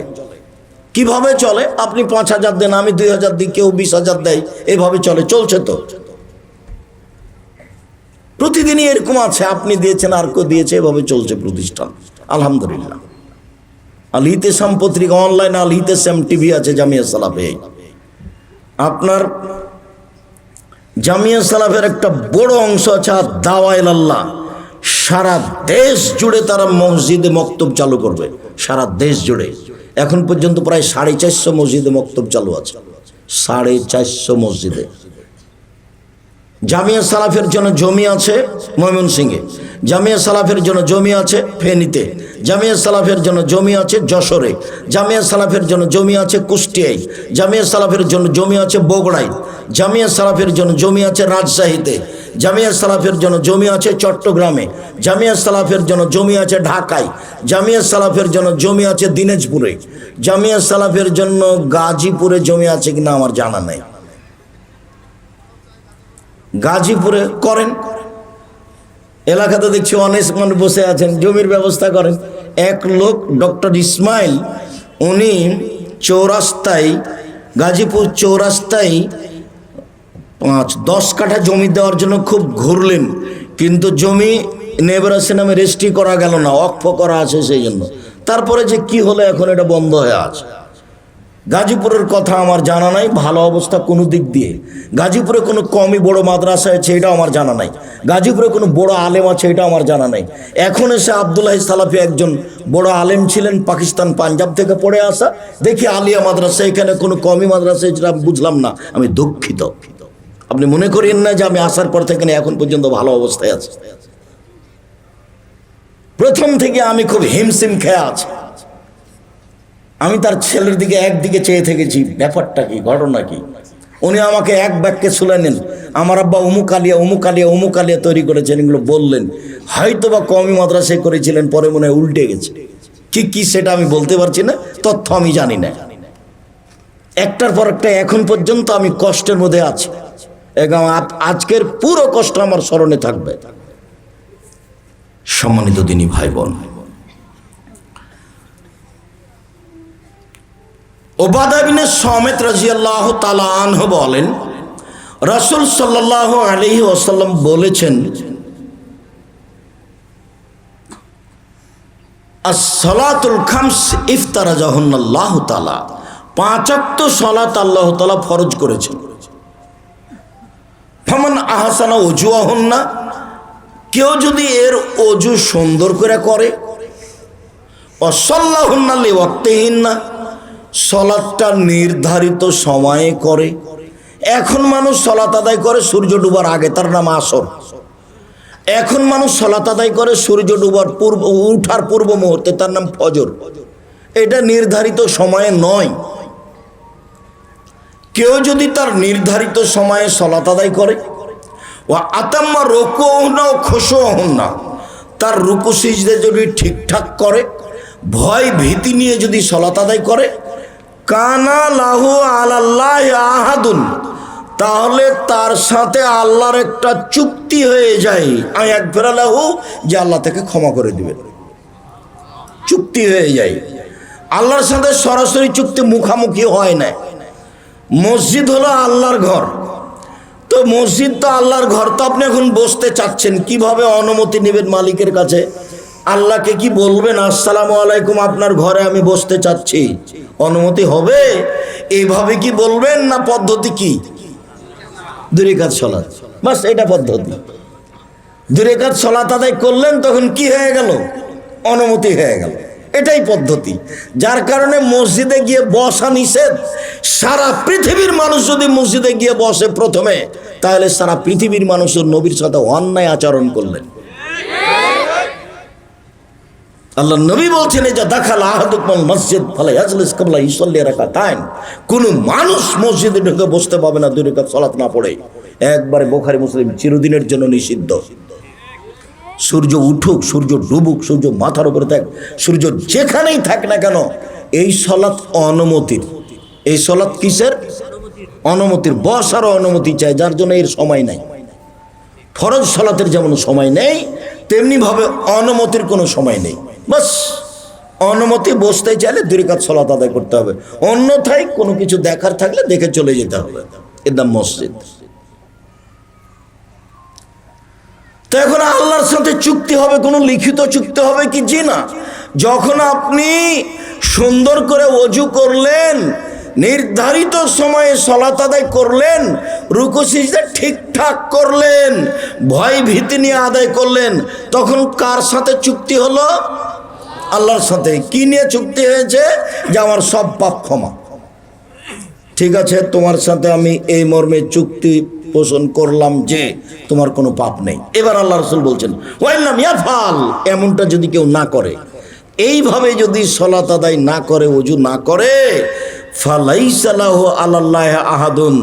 কিভাবে চলে। আপনি 5,000 দেন, আমি 2,000 দিই, কেউ 20,000 দেয়, এভাবে চলছে তো প্রতিদিনই এরকম আছে। আপনি দিয়েছেন, আর কেউ দিয়েছে, এভাবে চলছে প্রতিষ্ঠান, আলহামদুলিল্লাহ। আল ইতিসাম পত্রিকা অনলাইনে আল ইতিসাম টিভি আছে জামিয়া সালাফে। আপনার জামিয়া সালাফের একটা বড় অংশ আছে দাওয়াইল আল্লাহ, সারা দেশ জুড়ে তারা মসজিদে মক্তব চালু করবে, সারা দেশ জুড়ে। এখন পর্যন্ত প্রায় 450 মসজিদে মক্তব চালু আছে, 450 মসজিদে। জামিয়া সালাফের জন্য জমি আছে ময়মনসিংহে, জামিয়া সালাফের জন্য জমি আছে ফেনীতে, জামিয়া সালাফের জন্য জমি আছে যশোরে, জামিয়া সালাফের জন্য জমি আছে কুষ্টিয়ায়, জামিয়া সালাফের জন্য জমি আছে বগুড়ায়, জামিয়া সালাফের জন্য জমি আছে রাজশাহীতে, জামিয়া সালাফের জন্য জমি আছে চট্টগ্রামে, জামিয়া সালাফের জন্য জমি আছে ঢাকায়, জামিয়া সালাফের জন্য জমি আছে দিনাজপুরে, জামিয়া সালাফের জন্য গাজীপুরে জমি আছে কিনা আমার জানা নাই। গাজীপুরে করেন, এলাকাতে দেখছি অনেক মানুষ বসে আছেন, জমির ব্যবস্থা করেন। এক লোক ডক্টর ইসমাইল, উনি চৌরাস্তায়, গাজীপুর চৌরাস্তায় 10 কাঠা জমি দেওয়ার জন্য খুব ঘুরলেন, কিন্তু জমি নেবরাসে নামে রেজিস্ট্রি করা গেল না, অক্ষ করা আছে সেই জন্য। তারপরে যে কি হলো, এখন এটা বন্ধ হয়ে আছে। গাজীপুরের কথা আমার জানা নাই ভালো অবস্থা কোনো দিক দিয়ে। গাজীপুরে কোনো কমই বড় মাদ্রাসা আছে এটাও আমার জানা নাই। গাজীপুরে কোনো বড় আলেম আছে এটাও আমার জানা নাই। এখন এসে আব্দুল্লাহ সালাফি একজন বড় আলেম ছিলেন, পাকিস্তান পাঞ্জাব থেকে পড়ে আসা। দেখি আলিয়া মাদ্রাসা, এখানে কোনো কমই মাদ্রাসা যেটা বুঝলাম না, আমি দুঃখিত। আপনি মনে করেন না যে আমি আসার পর থেকে এখন পর্যন্ত ভালো অবস্থায় আছি। প্রথম থেকে আমি খুব হিমশিম খেয়ে আছি। আমি তার ছেলের দিকে একদিকে চেয়ে থেকেছি, ব্যাপারটা কি, ঘটনা কি। উনি আমাকে এক বাক্যে শুনালেন, আমার আব্বা অমুক আলিয়া অমুক আলিয়া অমুক আলিয়া তৈরি করেছেন, এগুলো বললেন। হয়তো বা কওমি মাদ্রাসায় করেছিলেন, পরে মনে হয় উল্টে গেছে। কি কি সেটা আমি বলতে পারছি না, তথ্য আমি জানি না। একটার পর একটা এখন পর্যন্ত আমি কষ্টের মধ্যে আছি এবং আজকের পুরো কষ্ট আমার স্মরণে থাকবে। সম্মানিত দিনী ভাই বোন, উবাদা বিন সামিত রাদিয়াল্লাহু তাআলা আনহু বলেন, রাসূল সাল্লাল্লাহু আলাইহি ওয়াসাল্লাম বলেছেন, as-salatul khams ইফতারাজাহুন্নাল্লাহু তাআলা, 5 ওয়াক্ত সালাত আল্লাহ তাআলা ফরজ করেছেন। ফামান আহসানা উজুহুন্না, কেউ যদি এর ওযু সুন্দর করে করে, ওয়াসাল্লাহুন্না লিওয়াক্তিহিন্না, সালাতটা নির্ধারিত সময়ে করে। এখন মানুষ সালাত আদায় করে সূর্য ডুবার আগে, তার নাম আসর। এখন মানুষ সালাত আদায় করে সূর্য ডুবার উঠার পূর্ব মুহূর্তে, তার নাম ফজর। এটা নির্ধারিত সময়ে নয়। কেউ যদি তার নির্ধারিত সময়ে সালাত আদায় করে, ওয়া আতাম্মা রুকুহুন্না ওয়া খুশুহুন্না, তার রুকু সিজদা যদি ঠিকঠাক করে, ভয় ভীতি নিয়ে যদি সালাত আদায় করে, কানা লাহু আলাল্লাহি আহাদুন, তাহলে তার সাথে আল্লাহর একটা চুক্তি হয়ে যায়। আয়াগফিরা লাহু, যে আল্লাহ তাকে ক্ষমা করে দিবেন। চুক্তি হয়ে যায়। আল্লাহর সাথে সরাসরি চুক্তি মুখামুখি হয় না। মসজিদ হলো আল্লাহর ঘর, তো মসজিদ তো আল্লাহর ঘর, তো আপনি এখন বসতে চাচ্ছেন, কিভাবে অনুমতি নেবেন মালিকের কাছে? আল্লাহকে কি বলবেন, আসসালামু আলাইকুম, আপনার ঘরে আমি বসতে চাচ্ছি, অনুমতি হবে? এইভাবে কি বলবেন, না পদ্ধতি কি? 2 রাকাত সালাত, বাস এটা পদ্ধতি। 2 রাকাত সালাত আদায় করলেন, তখন কি হয়ে গেল? অনুমতি হয়ে গেল। এটাই পদ্ধতি। যার কারণে মসজিদে গিয়ে বসা নিষেধ। সারা পৃথিবীর মানুষ যদি মসজিদে গিয়ে বসে প্রথমে, তাহলে সারা পৃথিবীর মানুষের নবীর সাথে অন্যায় আচরণ করলেন। আল্লাহ নবী বলছেন, এই যে দাখাল আহাদুকুমুল মসজিদ ফালা ইয়াজলিস ক্বাবলা ইউসাল্লি রাকাতাইন, কোন মানুষ মসজিদে ঢুকে বসতে পাবে না 2 রাকাত সালাত না পড়ে। একবারে বুখারী মুসলিম, চিরদিনের জন্য নিষিদ্ধ। সূর্য উঠুক, সূর্য ডুবুক, সূর্য মাথার উপরে থাক, সূর্য যেখানেই থাক না কেন, এই সালাত অনুমতির। এই সালাত কিসের? অনুমতির। বসারও অনুমতি চাই, যার জন্য এর সময় নাই। ফরজ সালাতের যেমন সময় নেই, তেমনি ভাবে অনুমতির কোনো সময় নেই। বাস অনুমতি, বসতে চাইলে 2 রাকাত সালাত আদায় করতে হবে, অন্যথায় কোনো কিছু দেখার থাকলে দেখে চলে যেতে হবে। এর নাম মসজিদ। তো এখন আল্লাহর সাথে চুক্তি হবে, কোনো লিখিত চুক্তি হবে কি? জি না। যখন আপনি সুন্দর করে ওযু করলেন, নির্ধারিত সময়ে সালাত আদায় করলেন, রুকু সিজদা ঠিকঠাক করলেন, ভয় ভীতি নিয়ে আদায় করলেন, তখন কার সাথে চুক্তি হলো? আল্লাহর সাথে। কি নিয়ে চুক্তি হয়েছে? যে আমার সব পাপ ক্ষমা। ঠিক আছে, তোমার সাথে আমি এই মর্মে চুক্তি পোষণ করলাম যে তোমার কোনো পাপ নেই। এবার আল্লাহ রাসূল বলছেন, ওয়াইল্লাম ইয়াফাল, এমনটা যদি কেউ না করে, এইভাবে যদি সালাত আদায় না করে, ওযু না করে, ফালাইসা লাহু আলাল্লাহি আহাদুন,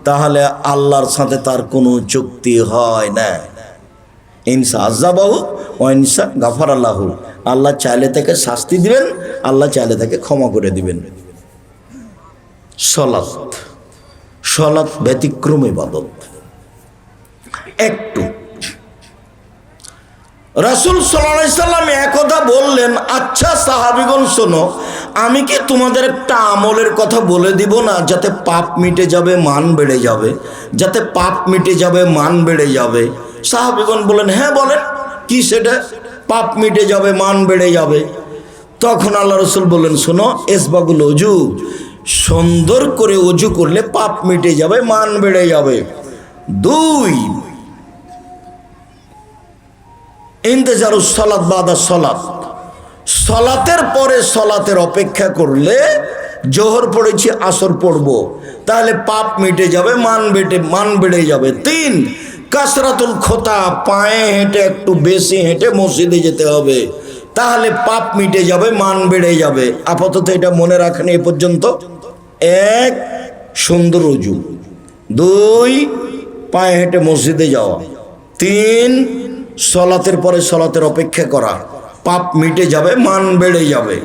তাহলে আল্লাহর সাথে তার কোনো চুক্তি হয় না। ইনসা আযাবাহু ওয়া ইনসা গাফারা লাহু, আল্লাহ চাইলে তাকে শাস্তি দিবেন, আল্লাহ চাইলে তাকে ক্ষমা করে দিবেন। সালাত ব্যতিক্রম ইবাদত। একটু রাসূল সাল্লাল্লাহু আলাইহি সাল্লাম একদা বললেন, আচ্ছা সাহাবীগণ শোনো, আমি কি তোমাদের একটা আমলের কথা বলে দিব না, যাতে পাপ মিটে যাবে, মান বেড়ে যাবে? যাতে পাপ মিটে যাবে, মান বেড়ে যাবে। সাহাবীগণ বলেন, হ্যাঁ বলেন। কি সেটা? পাপ মিটে যাবে, মান বেড়ে যাবে। তখন আল্লাহ রাসূল বললেন, শোনো, ইসবাগুল ওযু সুন্দর করে ওযু করলে পাপ মিটে যাবে, মান বেড়ে যাবে। 2, ইন্তেজারুস সালাত বাদা সালাত, সালাতের পরে সালাতের অপেক্ষা করলে, জোহর পড়েছি আসর পড়বো, তাহলে পাপ মিটে যাবে, মান বেড়ে যাবে। 3, কাসরাতুল খোতা, পায়ে হেঁটে একটু বেশি হেঁটে মসজিদে যেতে হবে, তাহলে পাপ মিটে যাবে, মান বেড়ে যাবে। আপাতত এটা মনে রাখেন এ পর্যন্ত। 1, সুন্দর ওযু। 2, পায়ে হেঁটে মসজিদে যাওয়া। 3, সালাতের পরে সালাতের অপেক্ষা করা, পাপ মিটে যাবে, মান বেড়ে যাবে।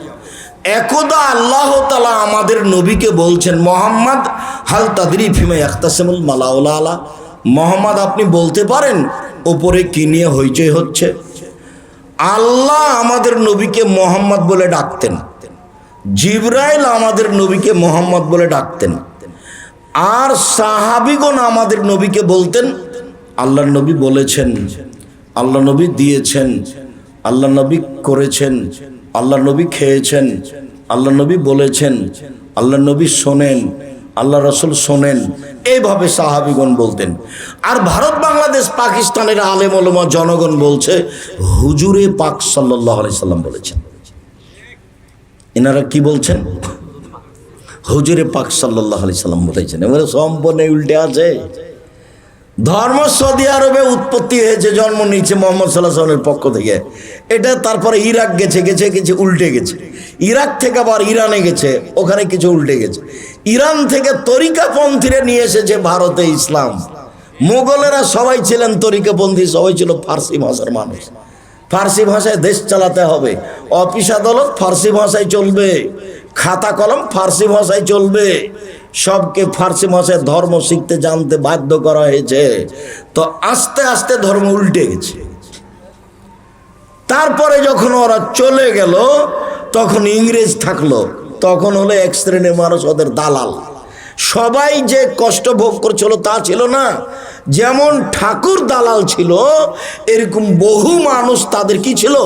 একদা আল্লাহ তাআলা আমাদের নবীকে বলছেন, মোহাম্মদ হাল তাদরি ফিমা ইয়াখতাসিমুল মালাউলা আলা, মোহাম্মদ আপনি বলতে পারেন ওপরে কি নিয়ে হইচই হচ্ছে? আল্লাহ আমাদের নবীকে মোহাম্মদ বলে ডাকতেন, জিবরাইল আমাদের নবীকে মোহাম্মদ বলে ডাকতেন, আর সাহাবীগণ আমাদের নবীকে বলতেন আল্লাহর নবী বলেছেন, আল্লাহ নবী দিয়েছেন, আল্লাহ নবী করেছেন, আল্লাহ নবী খেয়েছেন, আল্লাহ নবী বলেছেন, আল্লাহ নবী শোনেন, আল্লাহ রাসূল শোনেন, এইভাবে সাহাবীগণ বলতেন। আর ভারত, বাংলাদেশ, পাকিস্তানের আলেম ওলামা জনগণ বলছে হুজুরে পাক সাল্লাল্লাহু আলাইহি সাল্লাম বলেছেন। এনারা কি বলছেন? হুজুরে পাক সাল্লাল্লাহু আলাইহি সাল্লাম বলেছেন। এবারে সম্পূর্ণ উল্টে আছে। ধর্ম সৌদি আরবে উৎপত্তি হয়েছে, জন্ম নিয়েছে মুহাম্মদ সাল্লাল্লাহু আলাইহি ওয়াসাল্লামের পক্ষ থেকে। এটা তারপরে ইরাক গেছে উল্টে গেছে। ইরাক থেকে আবার ইরানে গেছে, ওখানে কিছু উল্টে গেছে। ইরান থেকে তরিকাপন্থীরা নিয়ে এসেছে ভারতে ইসলাম। মোগলেরা সবাই ছিলেন তরিকাপন্থী, সবাই ছিল ফার্সি ভাষার মানুষ। ফার্সি ভাষায় দেশ চালাতে হবে, অফিস আদালত ফার্সি ভাষায় চলবে, খাতা কলম ফার্সি ভাষায় চলবে, সবকে ফার্সি ভাষায় ধর্ম শিখতে জানতে বাধ্য করা হয়েছে। তো আস্তে আস্তে ধর্ম উল্টে গেছে। তারপরে যখন ওরা চলে গেল, তখন ইংরেজ থাকলো, তখন হলো এক শ্রেণীর মানুষ, ওদের দালাল। সবাই যে কষ্ট ভোগ করছিল তা ছিল না। যেমন ঠাকুর দালাল ছিল, এরকম বহু মানুষ তাদের কি ছিল?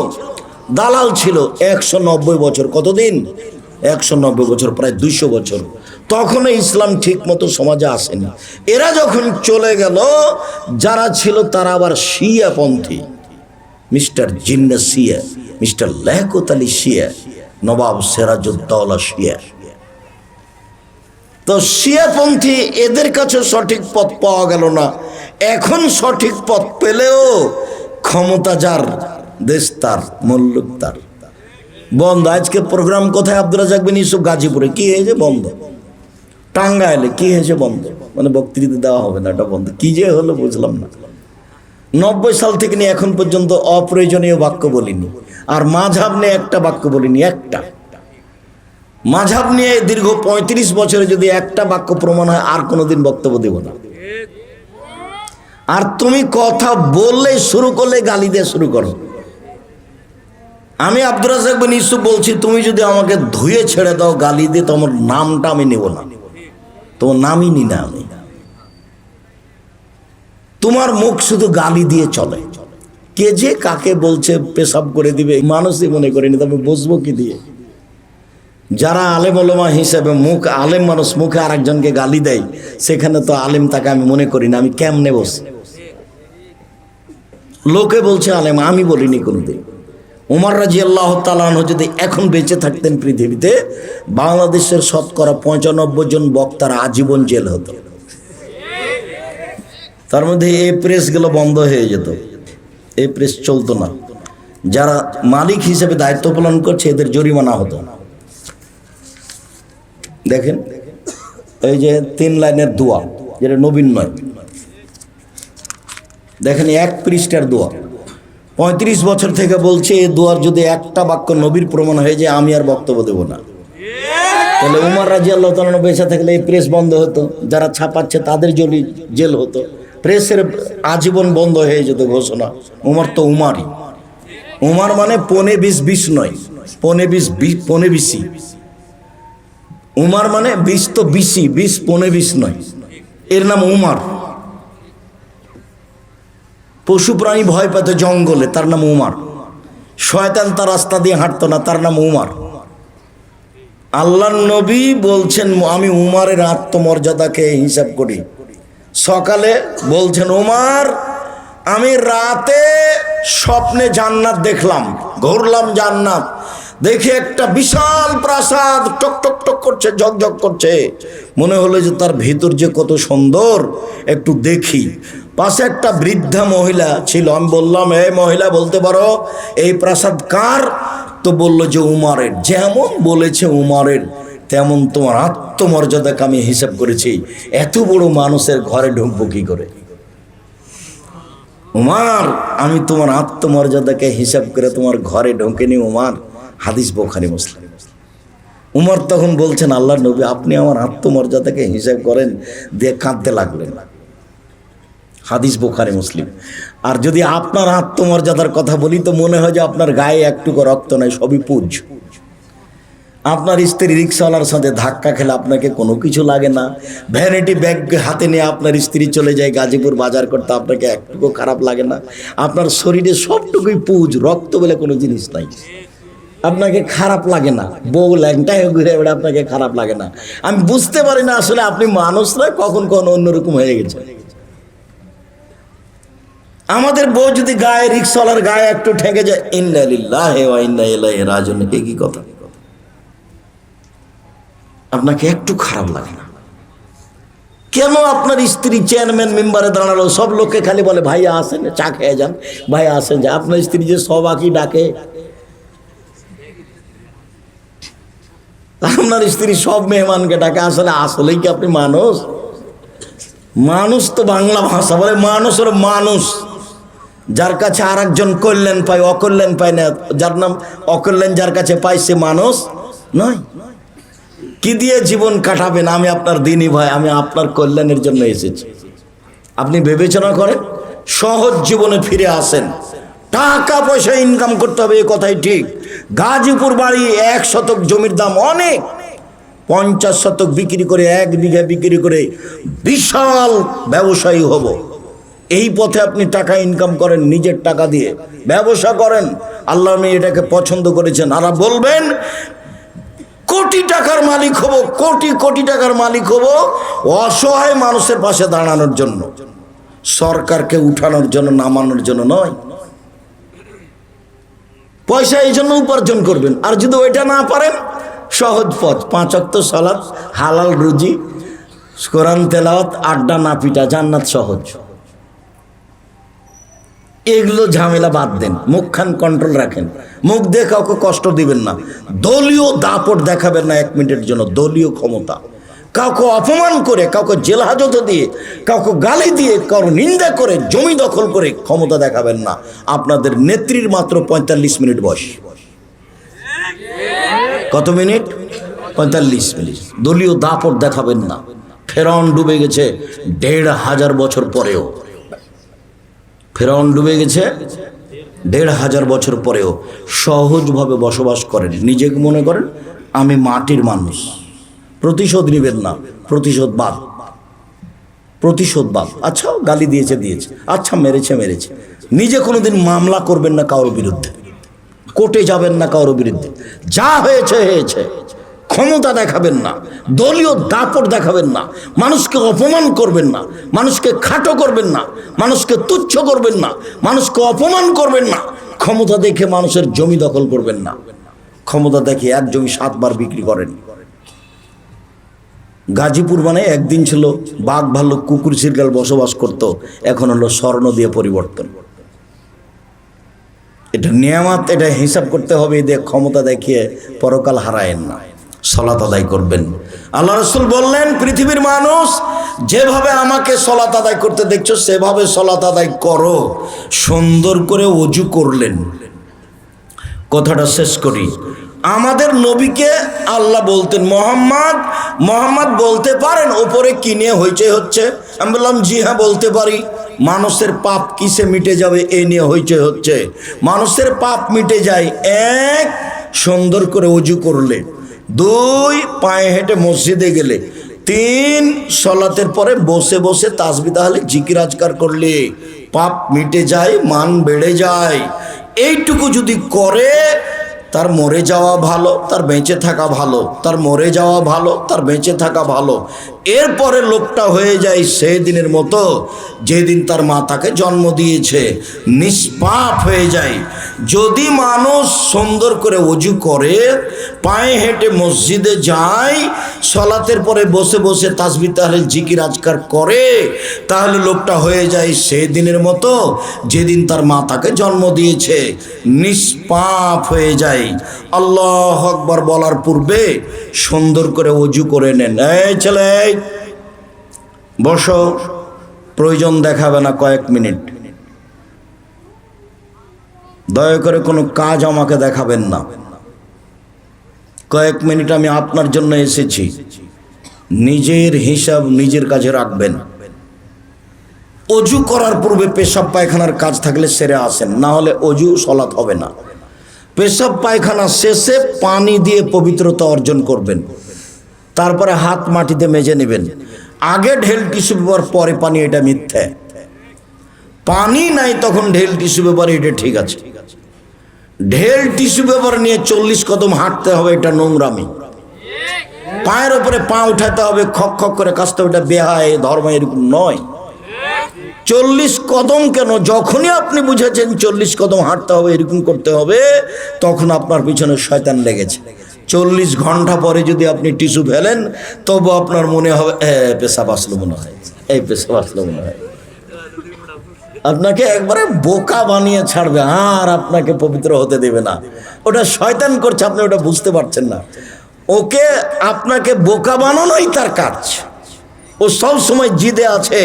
দালাল ছিল। 190 বছর, কতদিন? 190 বছর, প্রায় 200 বছর। তখনও ইসলাম ঠিক মতো সমাজে আসেনি। এরা যখন চলে গেল, যারা ছিল তারা আবার শিয়াপন্থী, মিস্টার জিন্না শিয়া, মিস্টার লিয়াকত আলী শিয়া, নবাব সিরাজউদ্দৌলা শিয়া। তো শিয়াপন্থী এদের কাছে সঠিক পথ পাওয়া গেল না। এখন সঠিক পথ পেলেও ক্ষমতা যার, দেশ তার, মুল্লুক তার। বন্ধ। আজকে প্রোগ্রাম কোথায়? আব্দুর রাজ্জাক বিন ইউসুফ, গাজীপুরে। কি হয়েছে? বন্ধ। টাঙ্গাইলে কি হয়েছে? বন্ধ। মানে বক্তৃতা দেওয়া হবে না, এটা বন্ধ। কি যে হলো বুঝলাম না। 90 সাল থেকে নিয়ে এখন পর্যন্ত অপ্রয়োজনীয় বাক্য বলিনি, আর মাঝহাব নিয়ে একটা বাক্য বলিনি, একটা। মাঝহাব নিয়ে দীর্ঘ 35 বছরে যদি একটা বাক্য প্রমাণ হয়, আর কোনোদিন বক্তব্য দেব না। আর তুমি কথা বললে শুরু করলে গালি দিয়ে শুরু করো। আমি আব্দুর রাজ্জাক বিন ইউসুফ বলছি, তুমি যদি আমাকে ধুয়ে ছেড়ে দাও গালি দিয়ে, তোমার নামটা আমি নেব না, তোমার নামই নি না আমি। তোমার মুখ শুধু গালি দিয়ে চলে। কে যে কাকে বলছে পেশাব করে দিবে মানুষই মনে করেনি, তবে বুঝবো কি দিয়ে? যারা আলেম ওলামা হিসেবে মুখ, আলেম মানুষ মুখে আরেকজনকে গালি দেয়, সেখানে তো আলেম তাকে আমি মনে করি না। আমি কেমনে বসি? লোকে বলছে আলেম, আমি বলিনি কোনোদিন। উমর রাদিয়াল্লাহু তাআলা আনহু যদি এখন বেঁচে থাকতেন পৃথিবীতে, বাংলাদেশের শতকরা 95 জন বক্তার আজীবন জেল হতো। তার মধ্যে এই প্রেসগুলো বন্ধ হয়ে যেত, এই প্রেস চলতো না। যারা মালিক হিসেবে দায়িত্ব পালন করছে এদের জরিমানা হতো। দেখেন এই যে 3 লাইনের দোয়া, যেটা নবীন নয়, দেখেন 1 পৃষ্ঠার দোয়া। 35 বছর থেকে বলছে এই দোয়ার যদি একটা বাক্য নবীর প্রমাণ হয়ে যায়, আমি আর বক্তব্য দেব না। তাহলে উমর রাদিয়াল্লাহু তাআলা বেঁচে থাকলে এই প্রেস বন্ধ হতো, যারা ছাপাচ্ছে তাদের জেল হতো, প্রেসের আজীবন বন্ধ হয়ে যেত ঘোষণা। উমর তো উমারই। উমার মানে 20 নয়, 20 উমার মানে 20 তো 20 নয়, এর নাম উমার। পশু প্রাণী ভয় পেত জঙ্গলে, তার নাম উমার। শয়তান তার রাস্তা দিয়ে হাঁটতো না, তার নাম উমার। আল্লাহর নবী বলছেন আমি উমারের আত্মমর্যাদাকে হিসাব করি। সকালে বলছেন উমার আমি রাতে স্বপ্নে জান্নাত দেখলাম, ঘুরলাম জান্নাত, দেখে একটা বিশাল প্রাসাদ টক টক টক করছে, ঝকঝক করছে, মনে হলো যে তার ভিতর যে কত সুন্দর, একটু দেখি। পাশে একটা বৃদ্ধা মহিলা ছিল, আমি বললাম এই মহিলা বলতে পারো এই প্রাসাদ কার? তো বলল যে উমারের। যেমন বলেছে উমারের তেমন তোমার আত্মমর্যাদাকে আমি হিসাব করেছি, এত বড় মানুষের ঘরে ঢুকবো কি করে? উমার আমি তোমার আত্মমর্যাদাকে হিসাব করে তোমার ঘরে ঢোকেনি উমার। হাদিস বুখারী মুসলিম। উমর তখন বলছেন আল্লাহর নবী আপনি আমার আত্মমর্যাদাকে হিসাব করেন, দিয়ে কাঁদতে লাগলেন। হাদিস বুখারী মুসলিম। আর যদি আপনার আত্মমর্যাদার কথা বলি তো মনে হয় যে আপনার গায়ে একটুকু রক্ত নাই, সবই পুজ। আপনার স্ত্রী রিক্সাওয়ালার সাথে ধাক্কা খেলে আপনাকে কোনো কিছু লাগে না, ভ্যানিটি ব্যাগ হাতে নিয়ে আপনার স্ত্রী চলে যায় গাজীপুর বাজার করতে, আপনাকে একটুকু খারাপ লাগে না। আপনার শরীরে সবটুকুই পুজ, রক্ত বলে কোনো জিনিস নাই, আপনাকে খারাপ লাগে না। বউ ল্যাংটায় ঘুরে বেড়ে আপনাকে খারাপ লাগে না। আমি বুঝতে পারি না আসলে আপনি মানুষরা কখন কখন অন্যরকম হয়ে গেছে। আমাদের বউ যদি গায়ে, রিক্সাওয়ালার গায়ে একটু ঠেকে যায়, ইন্না লিল্লাহি ওয়া ইন্না ইলাইহি রাজিউন, কি কথা? আপনাকে একটু খারাপ লাগে না কেন? আপনার স্ত্রী চেয়ারম্যান মেম্বারে দাঁড়ালো, সব লোককে খালি বলে ভাইয়া আসেন চা খেয়ে যান, ভাইয়া আসেন যা। আপনার স্ত্রী যে সবাইকে ডাকে, আপনার স্ত্রী সব মেহমানকে ডাকে, আসলেই কি আপনি মানুষ? মানুষ তো বাংলা ভাষা বলে মানুষ হলো মানুষ, যার কাছে আর একজন কল্যাণ পায়, অকল্যাণ পায় না। যার নাম অকল্যাণ যার কাছে পায় সে মানুষ নয়। কি দিয়ে জীবন কাটাবেন? আমি আপনার দিনী ভাই, আমি আপনার কল্যাণের জন্য এসেছি। আপনি বিবেচনা করেন, সহজ জীবনে ফিরে আসেন। টাকা পয়সা ইনকাম করতে হবে, এ কথাই ঠিক। গাজীপুর বাড়ি 1 শতক জমির দাম অনেক, 50 শতক বিক্রি করে 1 বিঘা বিক্রি করে বিশাল ব্যবসায়ী হব। এই পথে আপনি টাকা ইনকাম করেন, নিজের টাকা দিয়ে ব্যবসা করেন। আল্লাহ এটাকে পছন্দ করেছেন। আর বলবেন কোটি টাকার মালিক হব, কোটি কোটি টাকার মালিক হব অসহায় মানুষের পাশে দাঁড়ানোর জন্য, সরকারকে উঠানোর জন্য, নামানোর জন্য নয়। পয়সা এই জন্য উপার্জন করবেন। আর যদি ওইটা না পারেন, সহজ পথ, 5 ওয়াক্ত সালাত, হালাল রুজি, কোরআন তেলাওয়াত, আড্ডা না পিটা, জান্নাত সহজ। এগুলো ঝামেলা বাদ দেন, মুখখান কন্ট্রোল রাখেন, মুখ দিয়ে কাউকে কষ্ট দিবেন না, দলীয় দাপট দেখাবেন না 1 মিনিটের জন্য। দলীয় ক্ষমতা, কাউকে অপমান করে, কাউকে জেল হাজতে দিয়ে, কাউকে গালি দিয়ে, কারো নিন্দা করে, জমি দখল করে ক্ষমতা দেখাবেন না। আপনাদের নেত্রীর মাত্র 45 মিনিট বয়স। কত মিনিট? 45 মিনিট। দলীয় দাপট দেখাবেন না। ফেরাউন ডুবে গেছে 1500 বছর পরেও, ফেরাউন ডুবে গেছে 1500 বছর পরেও সহজভাবে বসবাস করেন। নিজেকে মনে করেন আমি মাটির মানুষ। প্রতিশোধ নেবেন না, প্রতিশোধ বাদ, প্রতিশোধ বাদ। আচ্ছা গালি দিয়েছে দিয়েছে, আচ্ছা মেরেছে মেরেছে। নিজে কোনোদিন মামলা করবেন না কারোর বিরুদ্ধে, কোর্টে যাবেন না কারোর বিরুদ্ধে, যা হয়েছে হয়েছে। ক্ষমতা দেখাবেন না, দলীয় দাপট দেখাবেন না, মানুষকে অপমান করবেন না, মানুষকে খাটো করবেন না, মানুষকে তুচ্ছ করবেন না, মানুষকে অপমান করবেন না। ক্ষমতা দেখে মানুষের জমি দখল করবেন না। ক্ষমতা দেখে 1 জমি 7 বার বিক্রি করেন। গাজীপুর মানে একদিন ছিল বাঘ ভাল্লুক কুকুর শিরগাল বসবাস করত, এখন হলো স্বর্ণ দিয়ে পরিবর্তন। এটা নিয়ামত, এটা হিসাব করতে হবে। এদের ক্ষমতা দেখিয়ে পরকাল হারায়েন না, সালাত আদায় করবেন। আল্লাহ রাসূল বললেন পৃথিবীর মানুষ যেভাবে আমাকে সালাত আদায় করতে দেখছো সেভাবে সালাত আদায় করো। সুন্দর করে ওযু করলেন। কথাটা শেষ করি। আমাদের নবীকে আল্লাহ বলতেন মোহাম্মদ বলতে পারেন ওপরে কি নিয়ে হইচই হচ্ছে? আমি বললাম জি হ্যাঁ বলতে পারি। মানুষের পাপ কিসে মিটে যাবে এই নিয়ে হইচই হচ্ছে। মানুষের পাপ মিটে যায় 1 সুন্দর করে ওযু করলে, 2 পায়ে হেঁটে মসজিদে গেলে, 3 সালাতের পরে বসে বসে তাসবিহ তাহলে জিকির আজকার করলে পাপ মিটে যায়, মান বেড়ে যায়। এইটুকু যদি করে তার মরে যাওয়া ভালো, তার বেঁচে থাকা ভালো, তার মরে যাওয়া ভালো, তার বেঁচে থাকা ভালো। এরপরে লোকটা হয়ে যায় সেই দিনের মতো যেদিন তার মা তাকে জন্ম দিয়েছে, নিষ্পাপ হয়ে যায়। যদি মানুষ সুন্দর করে ওযু করে, পায়ে হেঁটে মসজিদে যায়, সালাতের পরে বসে বসে তাসবিহ তাহলিল জিকির আজকার করে, তাহলে লোকটা হয়ে যায় সেই দিনের মতো যেদিন তার মা তাকে জন্ম দিয়েছে, নিষ্পাপ হয়ে যায়। আল্লাহু আকবার বলার পূর্বে সুন্দর করে ওযু করে নেন। এই ছেলে বসো, প্রয়োজন দেখাবে না কয়েক মিনিট, দয়া করে কোনো কাজ আমাকে দেখাবেন না। কয়েক মিনিট আমি আপনার জন্য এসেছি, নিজের হিসাব নিজের কাছে রাখবেন। অজু করার পূর্বে পেশাব পায়খানার কাজ থাকলে সেরে আসেন, না হলে অজু সালাত হবে না। পেশাব পায়খানা শেষে পানি দিয়ে পবিত্রতা অর্জন করবেন, তারপরে হাত মাটিতে মেজে নেবেন। আগে ঢেল টিস্যু পেপার, পরে পানি, এটা মিথ্যে। পানি নাই তখন ঢেল টিস্যু পেপার, এটা ঠিক আছে। ঢেল টিস্যু পেপার নিয়ে 40 কদম হাঁটতে হবে, এটা নোংরামি। পায়ের ওপরে পা উঠাতে হবে, খক খক করে কাশতে হবে, এটা বেহায়, ধর্ম এরকম নয়। 40 কদম কেন, যখনই আপনি বুঝেছেন 40 কদম হাঁটতে হবে, এরকম করতে হবে, তখন আপনার পিছনে শয়তান লেগেছে। 40 ঘন্টা পরে যদি আপনি টিস্যু ফেলেন, তবু আপনার মনে হবে পেশাব আসলো মনে হয়, এই পেশাব আসলো মনে হয়। আপনাকে একবারে বোকা বানিয়ে ছাড়বে, আর আপনাকে পবিত্র হতে দেবে না। ওটা শয়তান করছে, আপনি ওটা বুঝতে পারছেন না। ওকে আপনাকে বোকা বানানোই তার কাজ। ও সব সময় জিদে আছে,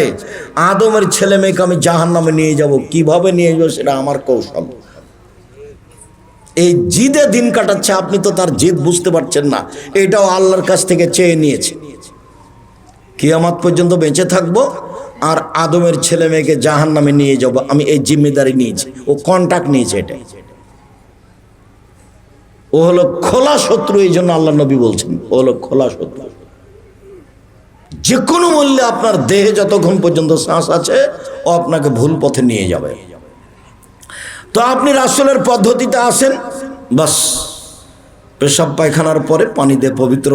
আদমের ছেলে মেয়েকে আমি জাহান্নামে নিয়ে যাব। কিভাবে নিয়ে যাবো সেটা আমার কৌশল। এই জিদে দিন কাটাচ্ছে, আপনি তো তার জিদ বুঝতে পারছেন না। এটাও আল্লাহর কাছ থেকে চেয়ে নিয়েছে, কিয়ামত পর্যন্ত বেঁচে থাকবো আর আদমের ছেলে মেয়েকে জাহান্নামে নিয়ে যাব, আমি এই জিম্মেদারি নিয়েছি। ও কন্ট্রাক্ট নিয়েছে, এটাই। ও হলো খোলা শত্রু, এই জন্য আল্লাহ নবী বলছেন ও হলো খোলা শত্রু। যে কোনো মূল্যে আপনার দেহে যতক্ষণ পর্যন্ত শ্বাস আছে, ও আপনাকে ভুল পথে নিয়ে যাবে। তো আপনি রাসূলের পদ্ধতিতে আসেন, বাস পেশাব পায়খানার পরে পানি দিয়ে পবিত্র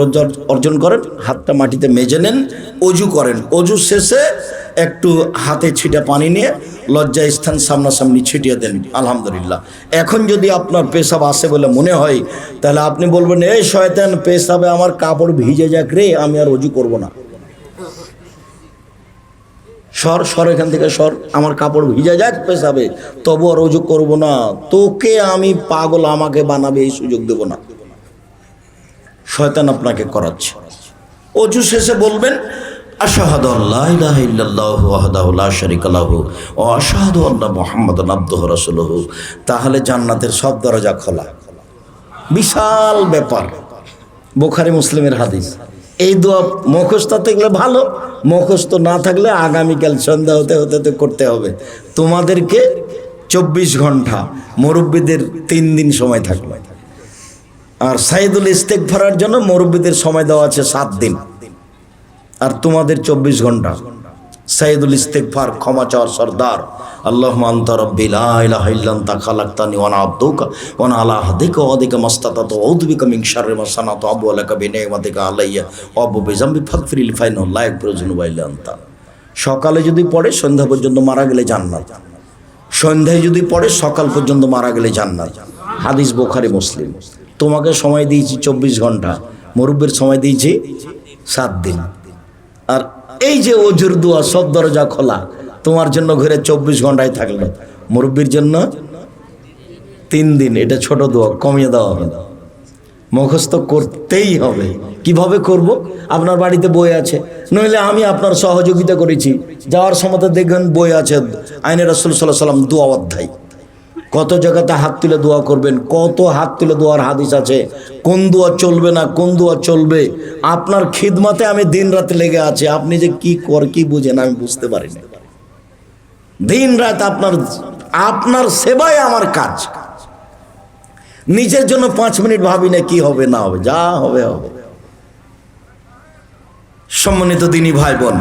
অর্জন করেন, হাতটা মাটিতে মেজে নেন, অজু করেন। অজু শেষে একটু হাতে ছিটা পানি নিয়ে লজ্জা স্থান সামনাসামনি ছিটিয়ে দেন, আলহামদুলিল্লাহ। এখন যদি আপনার পেশাব আসে বলে মনে হয়, তাহলে আপনি বলবেন, এই শয়তান, পেশাবে আমার কাপড় ভিজে যাক রে, আমি আর অজু করব না। সর এখান থেকে সর, আমার কাপড় ভিজে যাক পেশাবে, তবু আর অজু করব না। তোকে আমি পাগল, আমাকে বানাবে, এই সুযোগ দেব না। শয়তান আপনাকে করাচ্ছে। অজু শেষে বলবেন, আশহাদু আল্লা ইলাহা ইল্লাল্লাহু ওয়াহদাহু লা শারীকা লাহু ওয়া আশহাদু আন্না মুহাম্মাদান আবদুহু রাসূলুহু। তাহলে জান্নাতের সব দরজা খোলা। বিশাল ব্যাপার, বুখারী মুসলিমের হাদিস। এই দোয়া মুখস্থ থাকলে ভালো, মুখস্থ না থাকলে আগামীকাল সন্ধ্যা হতে হতে করতে হবে। তোমাদেরকে 24 ঘন্টা, মুরব্বীদের 3 দিন সময় থাকবে। আর সাইদুল ইস্তেগফারের জন্য মুরব্বীদের সময় দেওয়া আছে 7 দিন, আর তোমাদের 24 ঘন্টা। সাইদুল ইস্তেগফার, ক্ষমা চাওয়ার সর্দার। আল্লাহুম্মা আনতা রাব্বি লা ইলাহা ইল্লা আনতা খালাকতানি ওয়া আনা আবদুকা ওয়া আনা আলা আহদিকা ওয়া ওয়াদিকা মাসতাতাতু ওয়া আউযু বিকা মিন শাররি মা সানাতু আবু লাকা বিনি'মাতিকা আলাইয়া ওয়া আবু বিযামবি ফাগফিরলি ফাইনাহু লা ইয়াগফিরু যুনুবা ইল্লা আনতা। সকালে যদি পড়ে সন্ধ্যা পর্যন্ত মারা গেলে জান্নাত, সন্ধ্যায় যদি পড়ে সকাল পর্যন্ত মারা গেলে জান্নাত। হাদিস বুখারী মুসলিম। তোমাকে সময় দিয়েছি 24 ঘন্টা, মুরব্বির সময় দিয়েছি 7 দিন। আর এই যে ওজুর দোয়া, সব দরজা খোলা, তোমার জন্য ঘরে 24 ঘন্টায় থাকলো, মুরব্বির জন্য 3 দিন। এটা ছোট দোয়া, কমিয়ে দেওয়া হবে না, মুখস্থ করতেই হবে। কিভাবে করব? আপনার বাড়িতে বই আছে, নইলে আমি আপনার সহযোগিতা করেছি। যাওয়ার সময় দেখবেন বই আছে, আইনে রাসূল সাল্লাল্লাহু আলাইহি ওয়াসাল্লাম দোয়া অধ্যায়। কত জায়গাতে হাত তুলে দোয়া করবেন, কত হাত তুলে দোয়ার হাদিস আছে, কোন দোয়া চলবে না, কোন দোয়া চলবে। আপনার খিদমতে আমি দিন রাত লেগে আছি, আপনি যে কি বুঝেন আমি বুঝতে পারি না। দিন রাত আপনার সেবায় আমার কাজ। নিজের জন্য 5 মিনিট ভাবি না কি হবে না হবে, যা হবে হবে। সম্মানিত দিনী ভাই বোন,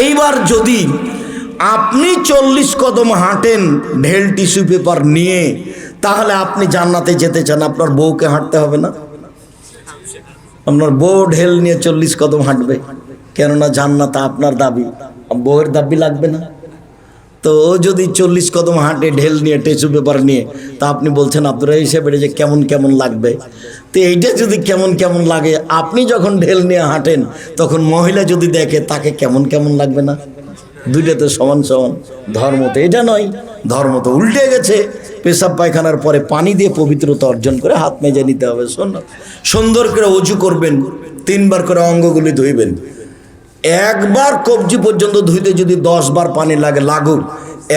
এইবার যদি আপনি 40 কদম হাঁটেন ঢেল টিস্যু পেপার নিয়ে, তাহলে আপনি জান্নাতে যেতে চান, আপনার বউকে হাঁটতে হবে না? আপনার বউ ঢেল নিয়ে 40 কদম হাঁটবে, কেননা জান্নাতে আপনার দাবি, বউয়ের দাবি লাগবে না। তো ও যদি 40 কদম হাঁটে ঢেল নিয়ে টিস্যু পেপার নিয়ে, তা আপনি বলছেন আব্দুর রাহিম সাহেব যে কেমন কেমন লাগবে। তো এইটা যদি কেমন কেমন লাগে, আপনি যখন ঢেল নিয়ে হাঁটেন তখন মহিলা যদি দেখে তাকে কেমন কেমন লাগবে না? দুইটা তো সমান সমান। ধর্ম তো এটা নয়, ধর্ম তো উল্টে গেছে। পেশাব পায়খানার পরে পানি দিয়ে পবিত্রতা অর্জন করে হাত মেজে নিতে হবে। সুন্দর করে অজু করবেন, 3 বার করে অঙ্গগুলি ধুইবেন। একবার কবজি পর্যন্ত ধুইতে যদি 10 বার পানি লাগুক,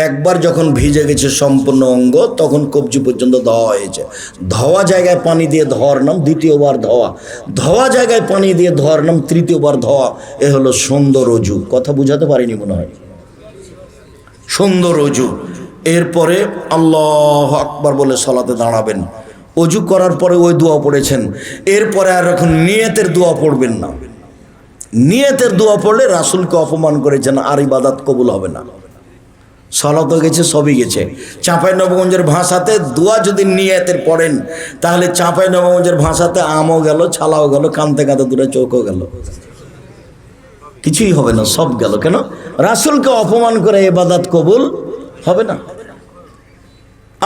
একবার যখন ভিজে গেছে সম্পূর্ণ অঙ্গ, তখন কবজি পর্যন্ত ধোয়া হয়েছে। ধোয়া জায়গায় পানি দিয়ে ধোয়ার নাম দ্বিতীয়বার ধোয়া, ধোয়া জায়গায় পানি দিয়ে ধোয়ার নাম তৃতীয়বার ধোয়া। এ হলো সুন্দর অজু। কথা বুঝাতে পারিনি মনে হয়। সুন্দর অজু। এরপরে আল্লাহু আকবার বলে সালাতে দাঁড়াবেন। অজু করার পরে ওই দোয়া পড়েছেন, এরপরে আর এখন নিয়তের দোয়া পড়বেন না। নিয়তের দোয়া পড়লে রাসূলকে অপমান করেছেন, আর ইবাদত কবুল হবে না। সালাতও গেছে, সবই গেছে। চাঁপাইনবাবগঞ্জের ভাষাতে দোয়া যদি নিয়তের পড়েন, তাহলে চাঁপাইনবাবগঞ্জের ভাষাতে আমও গেল, ছালাও গেল, কাঁদতে কাঁদতে দূরে চোখও গেল, কিছুই হবে না, সব গেল। কেন? রাসূলকে অপমান করে ইবাদত কবুল হবে না।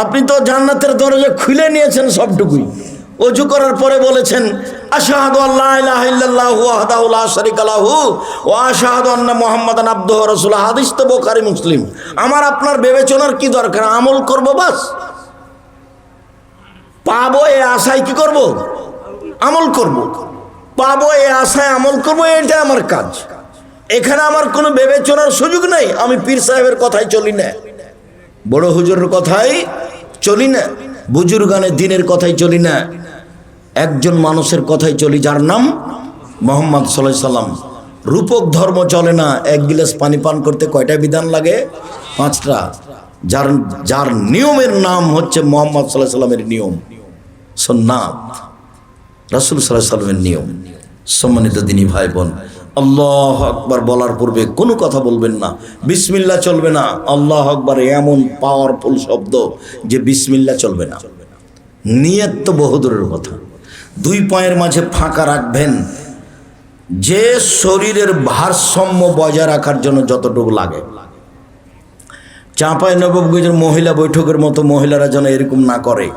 আপনি তো জান্নাতের দরজা খুলে নিয়েছেন সবটুকুই। অজু করার পরে বলেছেন আশহাদু আল্লা ইলাহা ইল্লাল্লাহু ওয়াহদাহু লা শারীকা লাহু ওয়া আশহাদু আন্না মুহাম্মাদান আবদুহু ওয়া রাসূলুহু। হাদিস তো বুখারী মুসলিম। আমার আপনার বিবেচনার কি দরকার? আমল করব বাস। পাবো এই আশায় কি করব? আমল করব। পাবো এই আশায় আমল করব, এটা আমার কাজ। এখানে আমার কোনো বিবেচনার সুযোগ নেই। আমি পীর সাহেবের কথাই চলি না, বড় হুজুরের কথাই চলি না, বুজুর্গানে দিনের কথাই চলি না। একজন মানুষের কথাই চলি, যার নাম মুহাম্মদ সাল্লাল্লাহু আলাইহি সাল্লাম। রূপক ধর্ম চলে না। 1 গিলাস পানি পান করতে কয়টা বিধান লাগে? 5টা। যার নিয়মের নাম হচ্ছে মুহাম্মদ সাল্লাল্লাহু আলাইহি সাল্লামের নিয়ম, সুন্নাত, রাসূল সাল্লাল্লাহু আলাইহি সাল্লামের নিয়ম। সম্মানিত দিনী ভাই বোন, আল্লাহু আকবার বলার পূর্বে কোনো কথা বলবেন না, বিসমিল্লাহ চলবে না। আল্লাহু আকবার এমন পাওয়ারফুল শব্দ যে বিসমিল্লাহ চলবে না। নিয়ত তো বহুদূরের কথা। 2 পায়ের মাঝে ফাঁকা রাখবেন, যে শরীরের ভারসাম্য বজায় রাখার জন্য যতটুকু লাগে। চাঁপাইনবাবগঞ্জের মহিলা বৈঠকের মতো মহিলারা যেন এরকম না করে।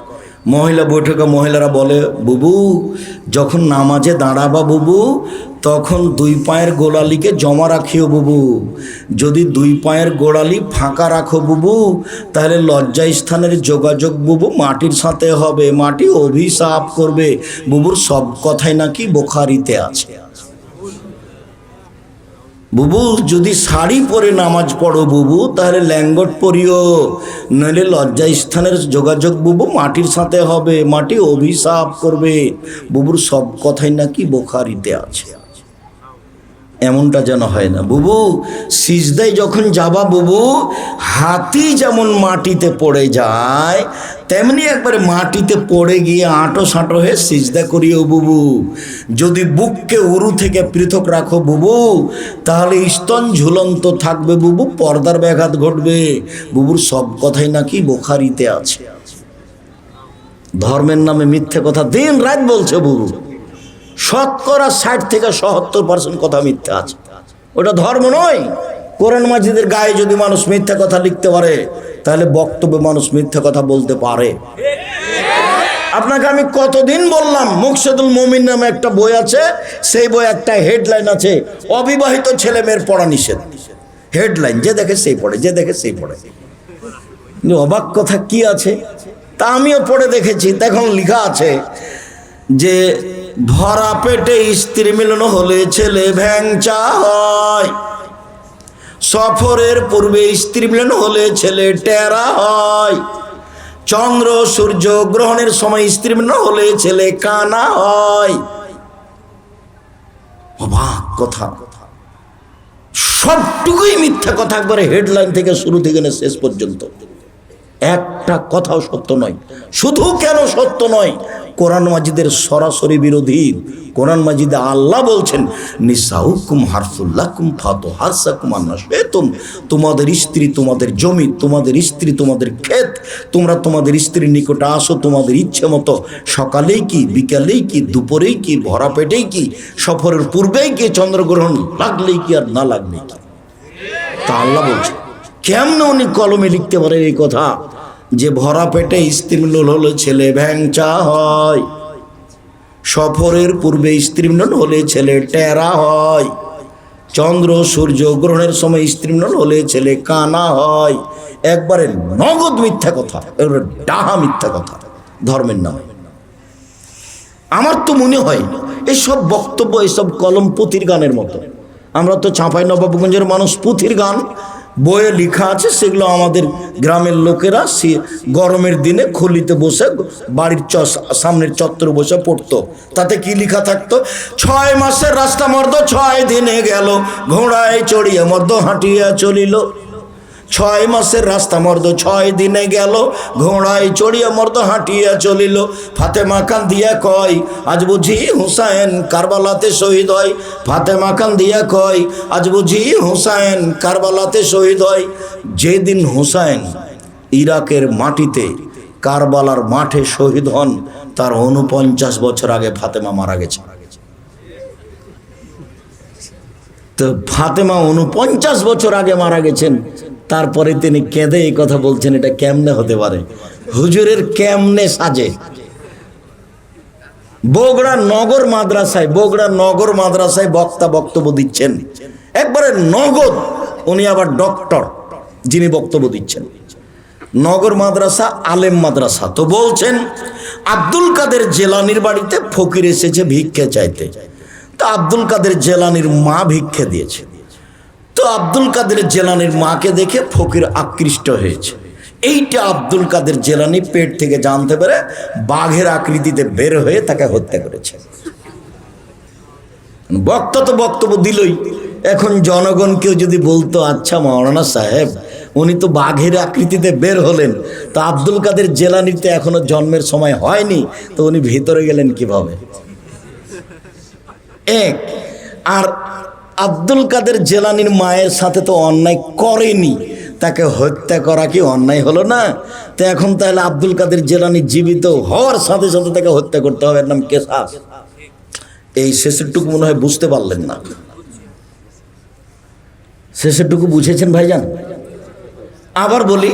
মহিলা বৈঠকে মহিলারা বলে, বুবু যখন নামাজে দাঁড়াবা বুবু, তখন 2 পায়ের গোড়ালিকে জমা রাখিও বুবু। যদি 2 পায়ের গোড়ালি ফাঁকা রাখো বুবু, তাহলে লজ্জা স্থানের যোগাযোগ বুবু মাটির সাথে হবে, মাটি অভিশাপ করবে। বুবুর সব কথাই নাকি বুখারীতে আছে। বুবু যদি শাড়ি পরে নামাজ পড়ো বুবু, তাহলে ল্যাঙ্গট পরিও, নইলে লজ্জা স্থানের যোগাযোগ বুবু মাটির সাথে হবে, মাটি অভিশাপ করবে। বুবুর সব কথাই নাকি বুখারীতে আছে। এমনটা যেন হয় না। বুবু সিজদায় যখন যাবা বুবু, হাতি যেমন মাটিতে পড়ে যায়, তেমনি একবারে মাটিতে পড়ে গিয়ে আঁটো সাঁটো হয়ে সিজদা করিও বুবু। যদি বুককে উরু থেকে পৃথক রাখো বুবু, তাহলে স্তন ঝুলন্ত থাকবে বুবু, পর্দার ব্যাঘাত ঘটবে। বুবুর সব কথাই নাকি বুখারীতে আছে। ধর্মের নামে মিথ্যে কথা দিন রাত বলছে বুবু। 60 থেকে 70% কথা মিথ্যা আছে। ওটা ধর্ম নয়। কোরআন মাজিদের গায়ে যদি মানুষ মিথ্যা কথা লিখতে পারে, তাহলে বক্তব্যে মানুষ মিথ্যা কথা বলতে পারে। আপনাকে আমি কতদিন বললাম, মুকশেদুল মুমিন নামে একটা বই আছে, সেই বই একটা হেডলাইন আছে, অবিবাহিত ছেলে মেয়ের পড়া নিষেধ। হেডলাইন, যে দেখে সেই পড়ে, যে দেখে সেই পড়ে। অবাক কথা কি আছে, তা আমিও পড়ে দেখেছি। তখন লেখা আছে যে ভরা পেটে স্ত্রী মিলন হলে ছেলে ভ্যাংচা হয়, সফরের পূর্বে স্ত্রী মিলন হলে ছেলে টেরা হয়, চন্দ্র সূর্য গ্রহণের সময় স্ত্রী মিলন হলে ছেলে কানা হয়। অবাক কথা, সবটুকুই মিথ্যা কথা। একবারে হেডলাইন থেকে শুরু থেকে শেষ পর্যন্ত একটা কথাও সত্য নয়। শুধু কেন সত্য নয়, কোরআন মাজিদের সরাসরি বিরোধী। কোরআন মাজিদে আল্লাহ বলছেন নিসাউকুম হারসুল্লাকুম ফাতু হারসাকুম আন্নাশাতুম, তোমাদের স্ত্রী তোমাদের জমি, তোমাদের স্ত্রী তোমাদের ক্ষেত, তোমরা তোমাদের স্ত্রীর নিকটে আসো তোমাদের ইচ্ছে মতো, সকালেই কি বিকালেই কি দুপুরেই কি ভরা পেটেই কি সফরের পূর্বেই কি চন্দ্রগ্রহণ লাগলেই কি আর না লাগলেই কি। তা আল্লাহ বলছে কেমনে উনি কলমে লিখতে পারেন এই কথা যে ভরা পেটে স্ত্রীমিলন হলে ছেলে ভ্যাংচা হয়, সফরের পূর্বে স্ত্রীমিলন হলে ছেলে টেরা হয়, চন্দ্র সূর্য গ্রহণের সময় স্ত্রীমিলন হলে ছেলে কানা হয়। একবারে নগদ মিথ্যা কথা, একবারে ডাহা মিথ্যা কথা ধর্মের নামে। আমার তো মনে হয় এইসব বক্তব্য এইসব কলম পুঁথির গানের মতো। আমরা তো চাঁপাইনবাবগঞ্জের মানুষ, পুঁথির গান বইয়ে লেখা আছে, সেগুলো আমাদের গ্রামের লোকেরা গরমের দিনে খুলিতে বসে বাড়ির সামনের চত্বরে বসে পড়তো। তাতে কি লেখা থাকতো? 6 মাসের রাস্তা মর্দ 6 দিনে গেল, ঘোড়ায় চড়িয়ে মর্দ হাঁটিয়া চলিল। 6 মাসের রাস্তা মর্দ 6 দিনে গেল, ঘোড়ায় চড়িয়া মর্দ হাঁটিয়া চলিল। ফাতেমা কান্দিয়া কয় আজ বুঝি হুসাইন কারবালাতে শহীদ হয়। ফাতেমা কান্দিয়া কয় আজ বুঝি হুসাইন কারবালাতে শহীদ হয়। যেদিন হুসাইন ইরাকের মাটিতে কারবালার মাঠে শহীদ হন তার 49 বছর আগে ফাতেমা মারা গেছে। তো ফাতেমা 49 বছর আগে মারা গেছেন, তারপরে তিনি কেঁদে এই কথা বলছেন। এটা কেমনে হতে পারে? হুজুরের কেমনে সাজে? বগুড়া নগর মাদ্রাসায় বক্তা বক্তব্য দিচ্ছেন, একবারে নগদ। উনি আবার ডক্টর যিনি বক্তব্য দিচ্ছেন। নগর মাদ্রাসা আলেম মাদ্রাসা। তো বলছেন আব্দুল কাদের জেলানির বাড়িতে ফকির এসেছে ভিক্ষে চাইতে। তা আব্দুল কাদের জেলানির মা ভিক্ষে দিয়েছে। তো আব্দুল কাদের জেলানির মাকে দেখে ফকির আকৃষ্ট হয়েছে। এইটা আব্দুল কাদের জেলানি পেট থেকে জানতে পেরে বাঘের আকৃতিতে বের হয়ে তাকে হত্যা করেছে। বক্তা তো বক্তব্য দিলই, এখন জনগণকেও যদি বলতো আচ্ছা মাওলানা সাহেব উনি তো বাঘের আকৃতিতে বের হলেন, তো আব্দুল কাদের জেলানির তো এখনো জন্মের সময় হয়নি, তো উনি ভিতরে গেলেন কিভাবে? এক আর আব্দুল কাদের জেলানির মায়ের সাথে তো অন্যায় করেনি, তাকে হত্যা করা কি অন্যায় হলো না? তো এখন তাহলে আব্দুল কাদের জেলানি জীবিত হওয়ার সাথে সাথে তাকে হত্যা করতে হবে, এর নাম কেসাস। এই শেষেরটুকু মনে হয় বুঝতে পারলেন না। শেষেরটুকু বুঝেছেন ভাইজান? আবার বলি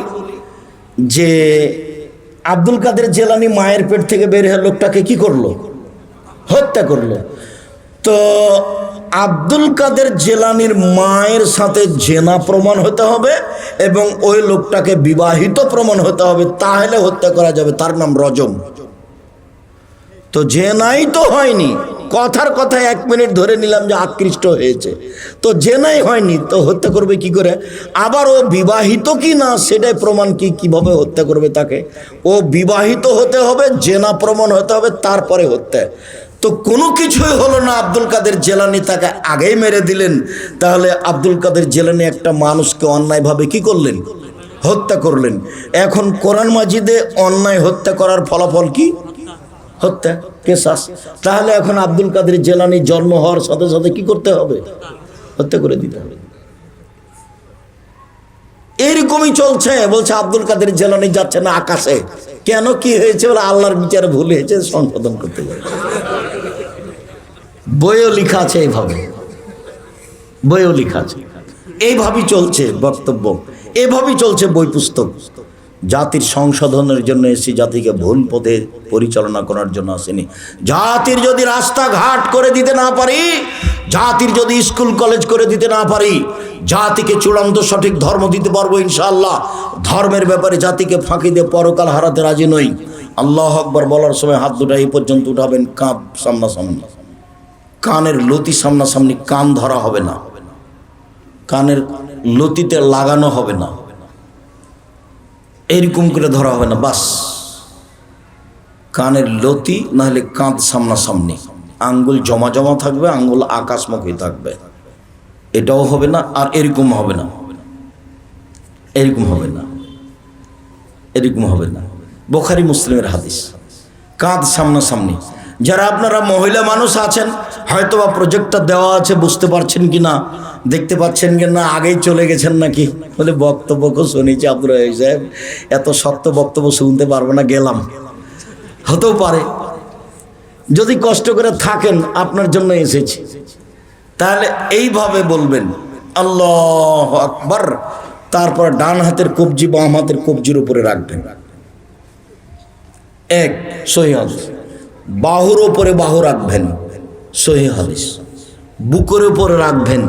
যে আব্দুল কাদের জেলানি মায়ের পেট থেকে বের হয়ে লোকটাকে কি করলো? হত্যা করলো। তো আব্দুল কাদের জেলানির মায়ের সাথে জেনা প্রমাণ হতে হবে এবং ওই লোকটাকে বিবাহিত প্রমাণ হতে হবে, তাহলে হত্যা করা যাবে। তার নাম রজম। তো জেনাই তো হয়নি, কথার কথায় 1 মিনিট ধরে নিলাম যে আকৃষ্ট হয়েছে, তো জেনাই হয়নি, তো হত্যা করবে কি করে? আবার ও বিবাহিত কি না সেটাই প্রমাণ কি, কিভাবে হত্যা করবে তাকে? ও বিবাহিত হতে হবে, জেনা প্রমাণ হতে হবে, তারপরে হত্যা। তো কোনো কিছুই হলো না, আব্দুল কাদের জেলানি তাকে আগেই মেরে দিলেন। তাহলে আব্দুল কাদের জেলানি একটা মানুষকে অন্যায়ভাবে কি করলেন? হত্যা করলেন। এখন কোরআন মাজিদে অন্যায় হত্যা করার ফলাফল কি? হত্যা, কেসাস। তাহলে এখন আব্দুল কাদের জেলানি জন্ম হওয়ার সাথে সাথে কি করতে হবে? হত্যা করে দিতে হবে। এরকমই চলছে। বলছে আব্দুল কাদের জেলানি যাচ্ছে না আকাশে, কেন কি হয়েছে? বলে আল্লাহর বিচারে ভুল হয়েছে, সংশোধন করতে যাবে। বইও লেখা আছে এইভাবে, বইও লেখা আছে। এইভাবেই চলছে বক্তব্য, এভাবেই চলছে বই পুস্তক। জাতির সংশোধনের জন্য এসেছি, জাতিকে ভুল পথে পরিচালনা করার জন্য আসেনি। জাতির যদি রাস্তাঘাট করে দিতে না পারি, জাতির যদি স্কুল কলেজ করে দিতে না পারি, জাতিকে চূড়ান্ত সঠিক ধর্ম দিতে পারবো ইনশাআল্লাহ। ধর্মের ব্যাপারে জাতিকে ফাঁকি দিয়ে পরকাল হারাতে রাজি নই। আল্লাহ আকবার বলার সময় হাত দুটা এই পর্যন্ত উঠাবেন, কাঁধ সামনাসামনি, কানের লতি সামনাসামনি, কান ধরা হবে না, কানের লতিতে লাগানো হবে না, এরকম করে ধরা হবে না, বাস কানের লতি নাহলে কাঁধ সামনাসামনি, আঙ্গুল জমা জমা থাকবে, আঙ্গুল আকাশমুখী থাকবে, এটাও হবে না। আর এরকম হবে না, এরকম হবে না, এরকম হবে না। বুখারী মুসলিমের হাদিস। কাঁধ সামনাসামনি। যারা আপনারা মহিলা মানুষ আছেন, হয়তো বা প্রজেক্টটা দেওয়া আছে, বুঝতে পারছেন কি না, দেখতে পাচ্ছেন কি না, আগেই চলে গেছেন নাকি? বলে বক্তব্য শুনেছি আব্দুর রহিম সাহেব, এত শক্ত বক্তব্য শুনতে পারবো না, গেলাম। হতেও পারে, যদি কষ্ট করে থাকেন আপনার জন্য এসেছি। তাহলে এইভাবে বলবেন আল্লাহু আকবার, তারপর ডান হাতের কবজি বাম হাতের কবজির উপরে রাখবেন। এক সহিহ হাদিস। বাহুর উপরে বাহু রাখবেন, সহিহ হাদিস। বুকের উপরে রাখবেন,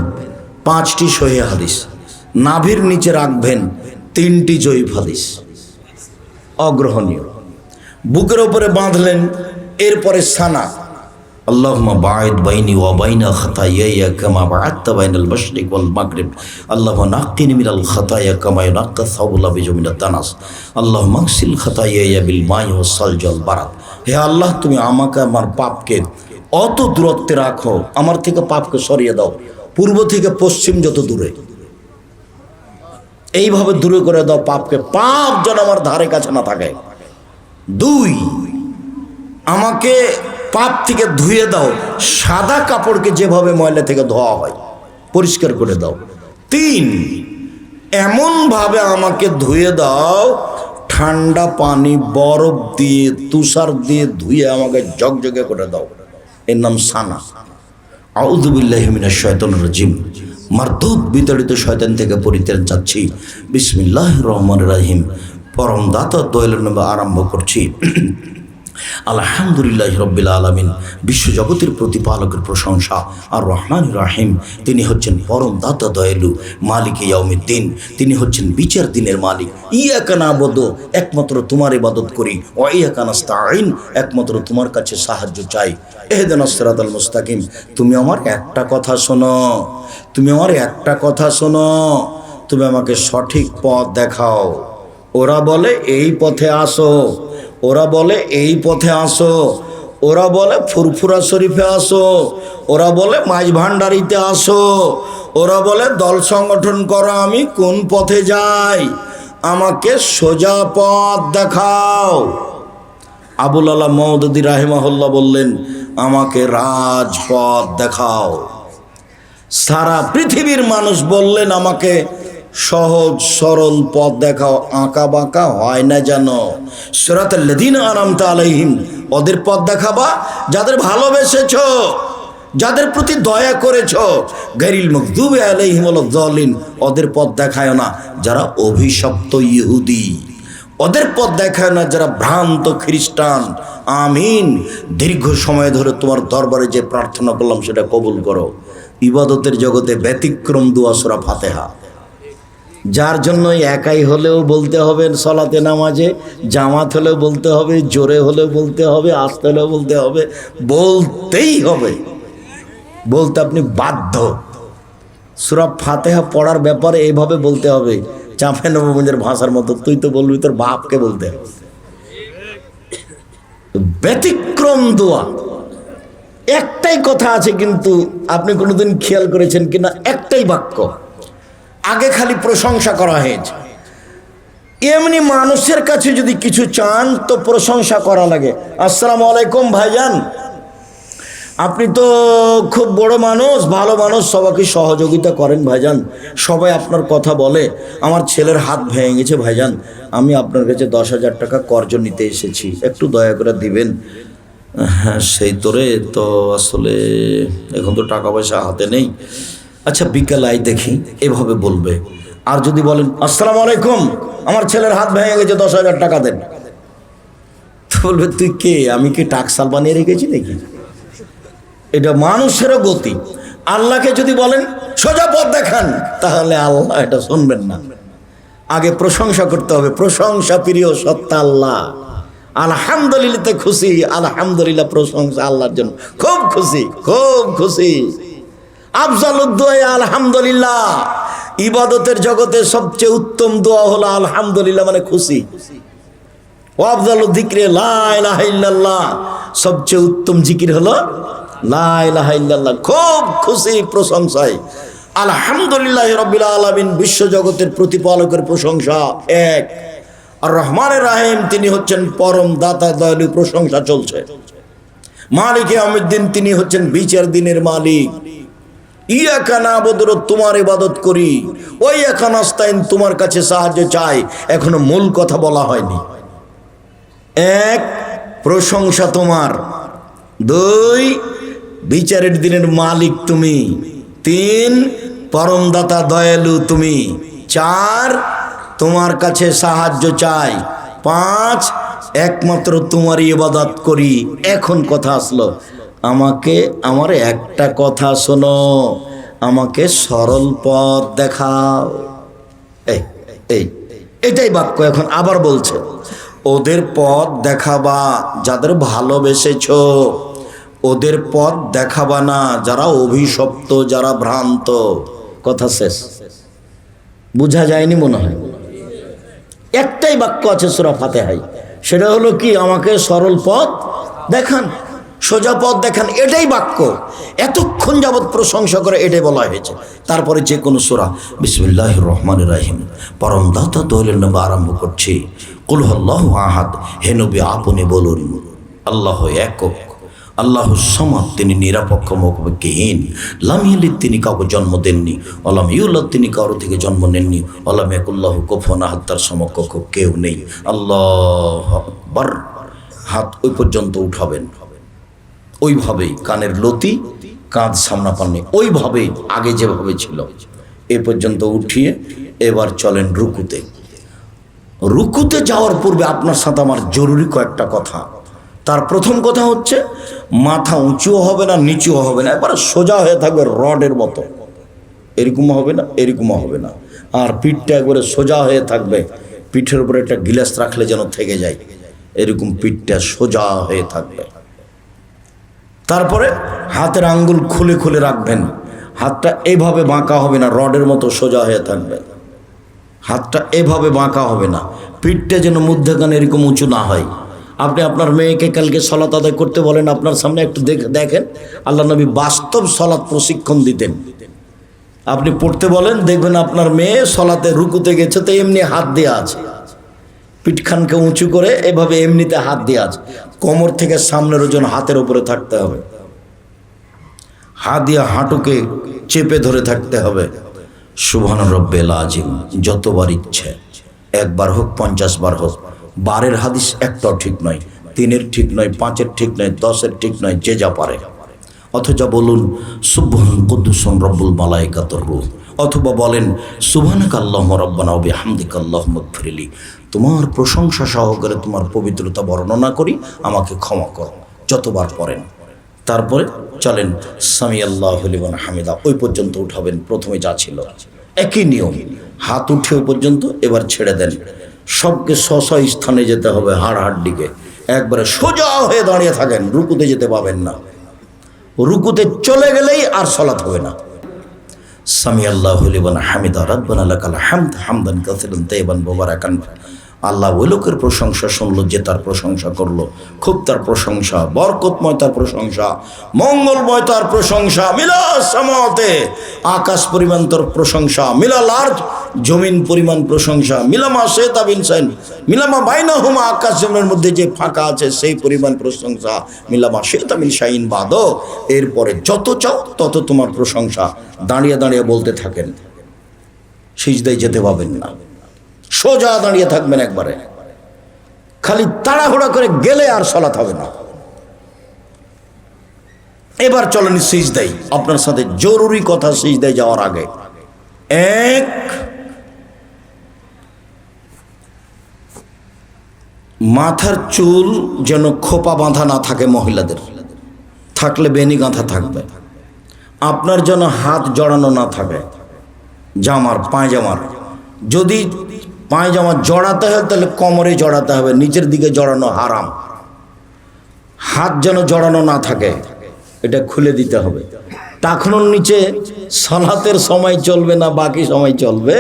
5টি সহিহ হাদিস। নাভির নিচে রাখবেন 3টি জয়ীফ হাদিস, অগ্রহণীয়। বুকের উপরে বাঁধলেন, এরপরে সানা, আল্লাহুম্মা বাঈদ বাইনি ওয়া বাইনা খাতায়ায়া কামা বা'আদতা বাইনাল মাশরিক ওয়াল মাগরিব, আল্লাহুম্মা নাক্কিনি মিনাল খাতায়া কামা ইউনাক্কা সাওবুল আবিজু মিনাত দানাস, আল্লাহুম্মা আগসিল খাতায়ায়া বিল মাই ওয়াস সালজি ওয়াল বারাদ। হে আল্লাহ, তুমি আমাকে আমার পাপকে অত দূরত্বে রাখো, আমার থেকে পাপকে সরিয়ে দাও, পূর্ব থেকে পশ্চিম যত দূরে, এইভাবে দূরে করে দাও পাপকে, পাপ যেন আমার ধারে কাছে না থাকে। 2, আমাকে পাপ থেকে ধুয়ে দাও, সাদা কাপড়কে যেভাবে ময়লা থেকে ধোয়া হয় পরিষ্কার করে দাও। 3, এমনভাবে আমাকে ধুয়ে দাও, ঠান্ডা পানি বরফ দিয়ে তুষার দিয়ে ধুয়ে আমাকে জগজগে করে দাও, এর নাম সানা। আউযু বিল্লাহি মিনাশ শাইতানির রাজিম। মারদুদ বিতাড়িত শয়তান থেকে পরিত্রাণ চাচ্ছি। বিসমিল্লাহির রহমানির রহিম। পরম দাতা দয়ালুর নামে আরম্ভ করছি। আলহামদুলিল্লাহ রব্বিল আলামিন। বিশ্বজগতের প্রতিপালকের প্রশংসা। আর রহমানির রহিম, তিনি হচ্ছেন পরম দাতা দয়ালু, মালিক ইয়াউমিদ্দিন, তিনি হচ্ছেন বিচার দিনের মালিক। ইয়াকা না'বুদু, একমাত্র তোমার ইবাদত করি, ওয়া ইয়াকা নাস্তাঈন, একমাত্র তোমার কাছে সাহায্য চাই। ইহদিনাস সিরাতাল মুস্তাকিম। তুমি আমার একটা কথা শোনো, তুমি আমার একটা কথা শোনো, তুমি আমাকে সঠিক পথ দেখাও। ওরা বলে এই পথে আসো, ওরা বলে এই পথে আসো, ওরা বলে ফুরফুরা শরীফে আসো, ওরা বলে মাঝ ভান্ডারিতে আসো, ওরা বলে দল সংগঠন করো। আমি কোন পথে যাই? আমাকে সোজা পথ দেখাও। আবুল আলা মওদুদী রাহিমাহুল্লাহ বললেন, আমাকে রাজপথ দেখাও। সারা পৃথিবীর মানুষ বললেন, আমাকে সহজ সরল পথ দেখাও, আঁকা বাঁকা হয় না যেন। সিরাতাল লাযীনা আন'আমতা আলাইহিম, ওদের পথ দেখাবা যাদের ভালোবেসেছো, যাদের প্রতি দয়া করেছো। গায়রিল মাগদুবি আলাইহিম ওয়ালাদ যালিন, ওদের পথ দেখায় না যারা অভিশপ্ত ইহুদি, ওদের পথ দেখায় না যারা ভ্রান্ত খ্রিস্টান। আমিন। দীর্ঘ সময় ধরে তোমার দরবারে যে প্রার্থনা করলাম সেটা কবুল করো। ইবাদতের জগতে ব্যতিক্রম দুআ সূরা ফাতিহা, যার জন্য একাই হলেও বলতে হবে সলাতে নামাজে, জামাত হলেও বলতে হবে, জোরে হলেও বলতে হবে, আস্তে হলেও বলতে হবে, বলতেই হবে, বলতে আপনি বাধ্য। সূরা ফাতিহা পড়ার ব্যাপারে এইভাবে বলতে হবে, চাঁপে নবগঞ্জের ভাষার মতো, তুই তো বলবি তোর বাপকে বলতে হবে। ব্যতিক্রম দোয়া একটাই কথা আছে, কিন্তু আপনি কোনোদিন খেয়াল করেছেন কিনা, একটাই বাক্য, আগে খালি প্রশংসা করা হয়েছে। এমনি মানুষের কাছে যদি কিছু চান তো প্রশংসা করা লাগে। আসসালামু আলাইকুম ভাইজান, আপনি তো খুব বড় মানুষ, ভালো মানুষ, সবাইকে সহযোগিতা করেন ভাইজান, সবাই আপনার কথা বলে। আমার ছেলের হাত ভেঙে গেছে ভাইজান, আমি আপনার কাছে 10,000 টাকা কর্জ নিতে এসেছি, একটু দয়া করে দিবেন। হ্যাঁ সেই তোরে তো আসলে এখন তো টাকা পয়সা হাতে নেই, আচ্ছা বিকেল আই দেখি, এভাবে বলবে। আর যদি বলেন আসসালামু আলাইকুম, আমার ছেলের হাত ভেঙে গেছে, 10,000 টাকা দেন, তো বলবে তুই কে, আমি কি টাকসাল বানিয়ে রেখেছি নাকি? এটা মানুষেরও গতি। আল্লাহকে যদি বলেন সোজা পথ দেখান, তাহলে আল্লাহ এটা শুনবেন না। আগে প্রশংসা করতে হবে, প্রশংসা প্রিয় সত্তা আল্লাহ। আলহামদুলিল্লাহতে খুশি, আলহামদুলিল্লাহ প্রশংসা আল্লাহর জন্য, খুব খুশি, খুব খুশি। আফজালুদ দুআ আলহামদুলিল্লাহ। ইবাদতের জগতে সবচেয়ে উত্তম দোয়া হলো আলহামদুলিল্লাহ, মানে খুশি। ওয়া আফজালুদ যিকরি লা ইলাহা ইল্লাল্লাহ, সবচেয়ে উত্তম জিকির হলো লা ইলাহা ইল্লাল্লাহ। খুব খুশি প্রশংসায়। আলহামদুলিল্লাহ রাব্বিল আলামিন, বিশ্ব জগতের প্রতিপালকের প্রশংসা এক। আর রহমানের রাহিম তিনি হচ্ছেন পরম দাতা দয়ালু, প্রশংসা চলছে। মালিক ইয়াউমিদ্দিন তিনি হচ্ছেন বিচার দিনের মালিক। ইয়াকা নাবুদু, তোমার ইবাদত করি, ওয়া ইয়াকা নাস্তাইন, তোমার কাছে সাহায্য চাই। এখনো মূল কথা বলা হয়নি। এক, প্রশংসা তোমার। দুই, বিচারের দিনের মালিক তুমি। তিন, পরমদাতা দয়ালু তুমি। চার, তোমার কাছে সাহায্য চাই। পাঁচ, একমাত্র তোমারই ইবাদত করি। এখন কথা আসলো, আমার একটা কথা শোনো, আমাকে সরল পথ দেখাও। এটাই বাক্য। এখন আবার বলছে, ওদের পথ দেখাবা যাদের ভালোবেসেছো, ওদের পথ দেখাবা না যারা অভিশপ্ত, যারা ভ্রান্ত। কথা শেষ। বুঝা যায়নি মনে হয়? একটাই বাক্য আছে সূরা ফাতিহায়, সেটা হলো কি, আমাকে সরল পথ দেখান, সোজা পথ দেখান। এটাই বাক্য। এতক্ষণ যাবৎ প্রশংসা করে এটাই বলা হয়েছে। তারপরে যে কোনো সূরা, বিসমিল্লাহির রহমানির রহিম, পরম দাতা দয়ালুর নামে আরম্ভ করছি। কুল হুয়াল্লাহু আহাদ, হে নবী আপনি বলুন, আল্লাহ একক, আল্লাহু সামাদ, তিনি নিরপেক্ষ মুখবিহীন। লাম ইয়ালিদ, তিনি কাউকে জন্ম দেননি। ওয়ালাম ইউলাদ, তিনি কারো থেকে জন্ম নেননি। ওয়ালাম ইয়াকুল্লাহু কুফুয়ান আহাদ, তার সমকক্ষ কেউ নেই। আল্লাহু আকবার। হাত ওই পর্যন্ত উঠাবেন, ওইভাবেই কানের লতি, কাঁধ সামনা পাননি, ওইভাবেই আগে যেভাবে ছিল এ পর্যন্ত উঠিয়ে এবার চলেন রুকুতে। রুকুতে যাওয়ার পূর্বে আপনার সাথে আমার জরুরি কয়েকটা কথা। তার প্রথম কথা হচ্ছে, মাথা উঁচুও হবে না, নিচুও হবে না, একবারে সোজা হয়ে থাকবে রডের মতো। এরকম হবে না, এরকমও হবে না। আর পিঠটা একবারে সোজা হয়ে থাকবে, পিঠের উপরে একটা গিলাস রাখলে যেন থেকে যায়, এরকম পিঠটা সোজা হয়ে থাকবে। তারপরে হাতের আঙ্গুল খুলে খুলে রাখবেন। হাতটা এইভাবে বাঁকা হবে না, রডের মতো সোজা হয়ে থাকবে। হাতটা এভাবে বাঁকা হবে না, পিঠটা যেন মধ্যখানে এরকম উঁচু না হয়। আপনি আপনার মেয়েকে কালকে সলাত আদায় করতে বলেন, আপনার সামনে একটু দেখেন, আল্লাহ নবী বাস্তব সলাত প্রশিক্ষণ দিতেন। আপনি পড়তে বলেন, দেখবেন আপনার মেয়ে সলাতে রুকুতে গেছে তো এমনি হাত দেওয়া আছে, পিঠখানকে উঁচু করে এভাবে এমনিতে হাত দেওয়া আছে। কোমর থেকে সামনের ওজন হাতের উপরে থাকতে হবে, হাত দিয়ে হাঁটুকে চেপে ধরে থাকতে হবে। সুবহান রব্বিল আযীম যতবার ইচ্ছে, একবার হোক 50 বার হোক। বারের হাদিস একটাও ঠিক নয়, 3-এর ঠিক নয়, 5-এর ঠিক নয়, 10-এর ঠিক নয়, যে যা পারে। অথবা বলুন সুবহান কুদ্দুসুন রব্বুল মালাইকাতুর রূহ, অথবা বলেন সুবহানাকা আল্লাহুম্মা রাব্বানা ওয়া বিহামদিকা আল্লাহুম্মা ইগফিরলি, তোমার প্রশংসা সহকারে তোমার পবিত্রতা বর্ণনা করি, আমাকে ক্ষমা করো। যতবার পড়েন। তারপরে চলেন সামি আল্লাহু লিমান হামিদা, ওই পর্যন্ত উঠাবেন। প্রথমে যা ছিল একই নিয়ম, হাত উঠে ওই পর্যন্ত, এবার ছেড়ে দেন। সবকে স্ব স্থানে যেতে হবে, হাড়হাড্ডিকে একবারে সোজা হয়ে দাঁড়িয়ে থাকেন, রুকুতে যেতে পাবেন না। রুকুতে চলে গেলেই আর সালাত হবে না। সামি আল্লাহু লিমান হামিদা রাব্বানা লাকাল হামদ হামদান কাসীরান তাইয়িবান মুবারাকান। আল্লাহ ওই লোকের প্রশংসা শুনলো যে তার প্রশংসা করলো, খুব তার প্রশংসা, বরকতময় তার প্রশংসা, মঙ্গলময় তার প্রশংসা। মিলা সামাওয়াতে, আকাশ পরিমাণ তার প্রশংসা, মিলা লার্জ, জমিন পরিমাণ প্রশংসা, মিলামা শেতা বিনসাইন, মিলামা বাইনাহুমা, আকাশ জমিনের মধ্যে যে ফাঁকা আছে সেই পরিমাণ প্রশংসা, মিলামা শেতা মিন শাইন বাদ। এরপরে যত চাও তত তোমার প্রশংসা। দাঁড়িয়ে দাঁড়িয়ে বলতে থাকেন, সিজদায় যেতে পাবেন না, সোজা দাঁড়িয়ে থাকবেন একবারে। খালি তাড়াহুড়া করে গেলে আর সালাত হবে না। এবার চলেন সিজদায়। আপনার সাথে জরুরি কথা সিজদায় যাওয়ার আগে, এক, মাথার চুল যেন খোপা বাঁধা না থাকে, মহিলাদের থাকলে বেনি গাঁথা থাকবে। আপনার যেন হাত জড়ানো না থাকে জামার, পায়জামার। যদি পায়জামা জড়াতে হয় তাহলে কোমরে জড়াতে হবে, নিচের দিকে জড়ানো হারাম। হাত যেন জড়ানো না থাকে, এটা খুলে দিতে হবে। টাকনুর নিচে সালাতের সময় চলবে না, বাকি সময় চলবে।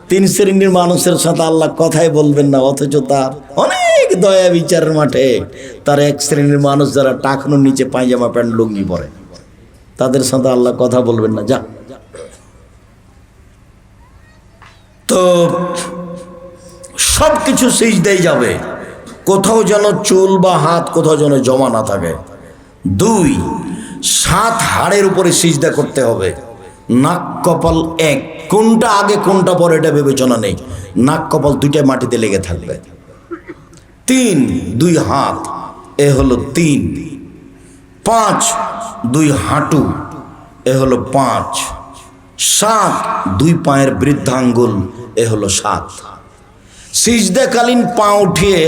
3 শ্রেণীর মানুষের সাথে আল্লাহ কথাই বলবেন না, অথচ তার অনেক দয়া বিচারের মাঠে তার 1 শ্রেণীর মানুষ যারা টাকনুর নিচে পায়জামা প্যান্ট লুঙ্গি পরে, তাদের সাথে আল্লাহ কথা বলবেন না। যা তো সব কিছু সিজদায় যাবে, কোথাও যেন চুল বা হাত কোথাও যেন জমা না থাকে। 2, 7 হাড়ের উপরে সিজদা করতে হবে। নাক কপাল এক, কোনটা আগে কোনটা পরে এটা বিবেচনা নেই, নাক কপাল দুইটা মাটিতে লেগে থাকবে। 3, 2 হাত, এ হলো 3। 5, 2 হাঁটু, এ হলো 5। 7, 2 পায়ের বৃদ্ধাঙ্গুল, এ হলো 7। সিজদাকালীন পা উঠিয়ে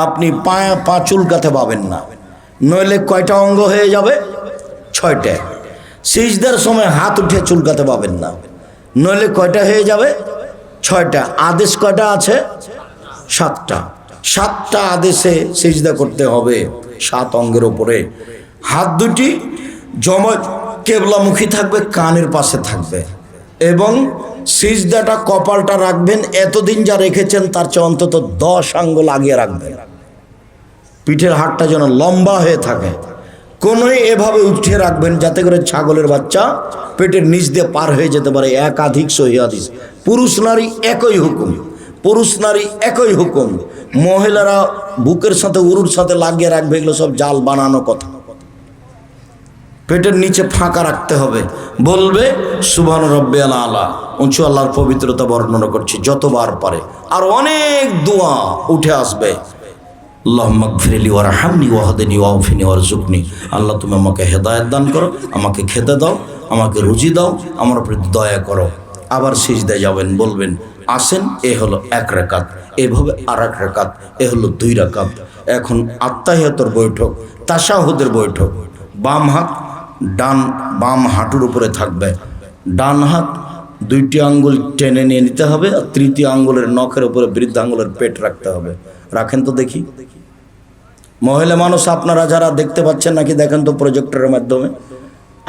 আপনি পা চুলকাতে পাবেন না, নইলে কয়টা অঙ্গ হয়ে যাবে? 6টে। সিজদার সময় হাত উঠে চুলকাতে পাবেন না, নইলে কয়টা হয়ে যাবে? 6টা। আদেশ কয়টা আছে? 7টা। 7টা আদেশে সিজদা করতে হবে 7 অঙ্গের উপরে। হাত দুটি কেবলামুখী থাকবে, কানের পাশে থাকবে, এবং সিজদাটা কপালটা রাখবেন এতদিন যা রেখেছেন তার চেয়ে অন্তত 10 আঙ্গুল আগিয়ে রাখবেন। পিঠের হাড়টা যেন লম্বা হয়ে থাকে, কোনোই এভাবে উঠিয়ে রাখবেন যাতে করে ছাগলের বাচ্চা পেটের নিচ দিয়ে পার হয়ে যেতে পারে। একাধিক সহিহ হাদিস। পুরুষ নারী একই হুকুম, পুরুষ নারী একই হুকুম। মহিলারা বুকের সাথে উরুর সাথে লাগিয়ে রাখবে, এগুলো সব জাল বানানো কথা। পেটের নিচে ফাঁকা রাখতে হবে, বলবে সুবহান রাব্বিয়াল আলা, উঁচু আল্লাহর পবিত্রতা বর্ণনা করছি যতবার পারে। আর অনেক দোয়া উঠে আসবে, আল্লাহুম্মা গফিরলি ওয়ারহামনি ওয়াহদিনি ওয়াফিনি ওয়ারজুকনি। আল্লাহ তুমি আমাকে হেদায়েত দান করো, আমাকে খেতে দাও, আমাকে রুজি দাও, আমার প্রতি দয়া করো। আবার সিজদায় যাবেন, বলবেন আসেন, এ হলো 1 রাকাত, এভাবে আর 1 রাকাত, এ হলো 2 রাকাত। এখন আত্তাহিয়াতুর বৈঠক, তাশাহুদের বৈঠক। বাম হাত বাম হাঁটুর উপরে থাকবে, ডান হাত 2টি আঙ্গুল টেনে নিয়ে নিতে হবে, আর 3য় আঙ্গুলের নখের উপরে বৃদ্ধ আঙ্গুলের পেট রাখতে হবে। রাখেন তো দেখি। মহিলা মানুষ আপনারা যারা দেখতে পাচ্ছেন নাকি দেখেন তো প্রজেক্টরের মাধ্যমে।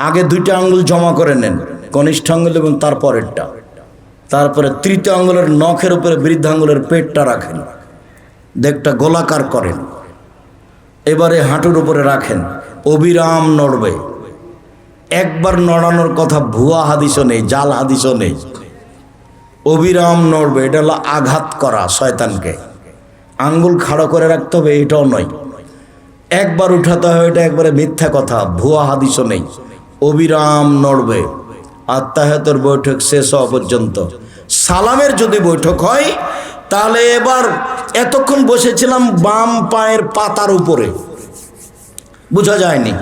আগে 2টা আঙ্গুল জমা করে নেন, কনিষ্ঠ আঙ্গুল এবং তারপরেরটা, তারপরে 3য় আঙ্গুলের নখের উপরে বৃদ্ধ আঙ্গুলের পেটটা রাখেন, দেখটা গোলাকার করেন। এবারে হাঁটুর উপরে রাখেন, অবিরাম নড়বে। একবার নড়ানোর কথা ভুয়া হাদিসও নেই, জাল হাদিসও নেই। অবিরাম নড়বে, এটা হলো আঘাত করা শয়তানকে। আঙ্গুল খাড়ো করে রাখতে হবে, এটাও নয়। একবার উঠাতে হয়, এটা একবারে মিথ্যা কথা, ভুয়া হাদিসও নেই। অবিরাম নড়বে আত্তাহিয়াতুর বৈঠক শেষ হওয়া পর্যন্ত। সালামের যদি বৈঠক হয় তাহলে এবার এতক্ষণ বসেছিলাম বাম পায়ের পাতার উপরে, বোঝা যায়নি,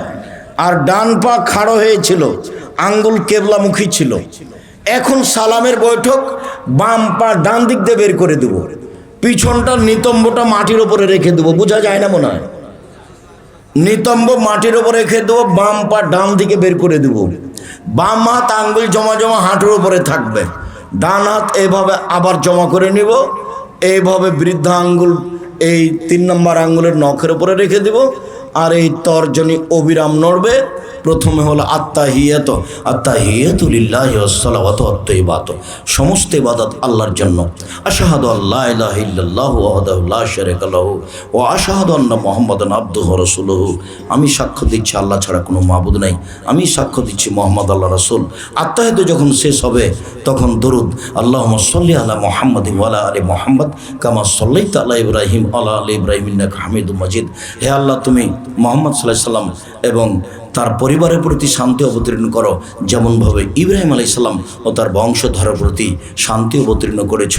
আর ডান পা খাড়ো হয়েছিল, আঙ্গুল কেবলামুখী ছিল। এখন সালামের বৈঠক, বাম পা ডান দিক দিয়ে বের করে দেব, পিছনটা নিতম্বটা মাটির উপরে রেখে দেবো, বোঝা যায় না মনে হয়? নিতম্ব মাটির উপরে রেখে দেবো, বাম পা ডান দিকে বের করে দেব। বাম হাত আঙ্গুল জমা জমা হাঁটুর উপরে থাকবে, ডান হাত এইভাবে আবার জমা করে নিব, এইভাবে বৃদ্ধা আঙ্গুল এই 3 নম্বর আঙ্গুলের নখের উপরে রেখে দেব, আর এই তর্জনী অবিরাম নড়বে। প্রথমে হলো আত্তাহিয়াতু, আত্তাহিয়াতু লিল্লাহি ওয়াস সালাওয়াতু ওয়াত তাইয়্যিবাতু, সমস্ত ইবাদত আল্লাহর জন্য। আশহাদু আল্লা ইলাহা ইল্লাল্লাহু ওয়াহদাহু লা শারীকা লাহু ওয়া আশহাদু আন্না মুহাম্মাদান আবদুহু ওয়া রাসূলুহু, আমি সাক্ষ্য দিচ্ছি আল্লাহ ছাড়া কোনো মাবুদ নাই, আমি সাক্ষ্য দিচ্ছি মুহাম্মদ আল্লাহ রাসূল। আত্তাহিয়াতু যখন শেষ হবে তখন দরুদ, আল্লাহুম্মা সাল্লি আলা মুহাম্মাদ ওয়া আলা আলি মুহাম্মাদ কামা সাল্লাইতা আলা ইব্রাহিম ওয়া আলা আলি ইব্রাহিম ইন্নাকা হামিদুম মাজিদ। হে আল্লাহ, তুমি মুহাম্মদ সাল্লাল্লাহু আলাইহি সাল্লাম এবং তার পরিবারের প্রতি শান্তি অবতীর্ণ করো, যেমনভাবে ইব্রাহিম আলাইহিস সালাম ও তার বংশধরের প্রতি শান্তি অবতীর্ণ করেছ।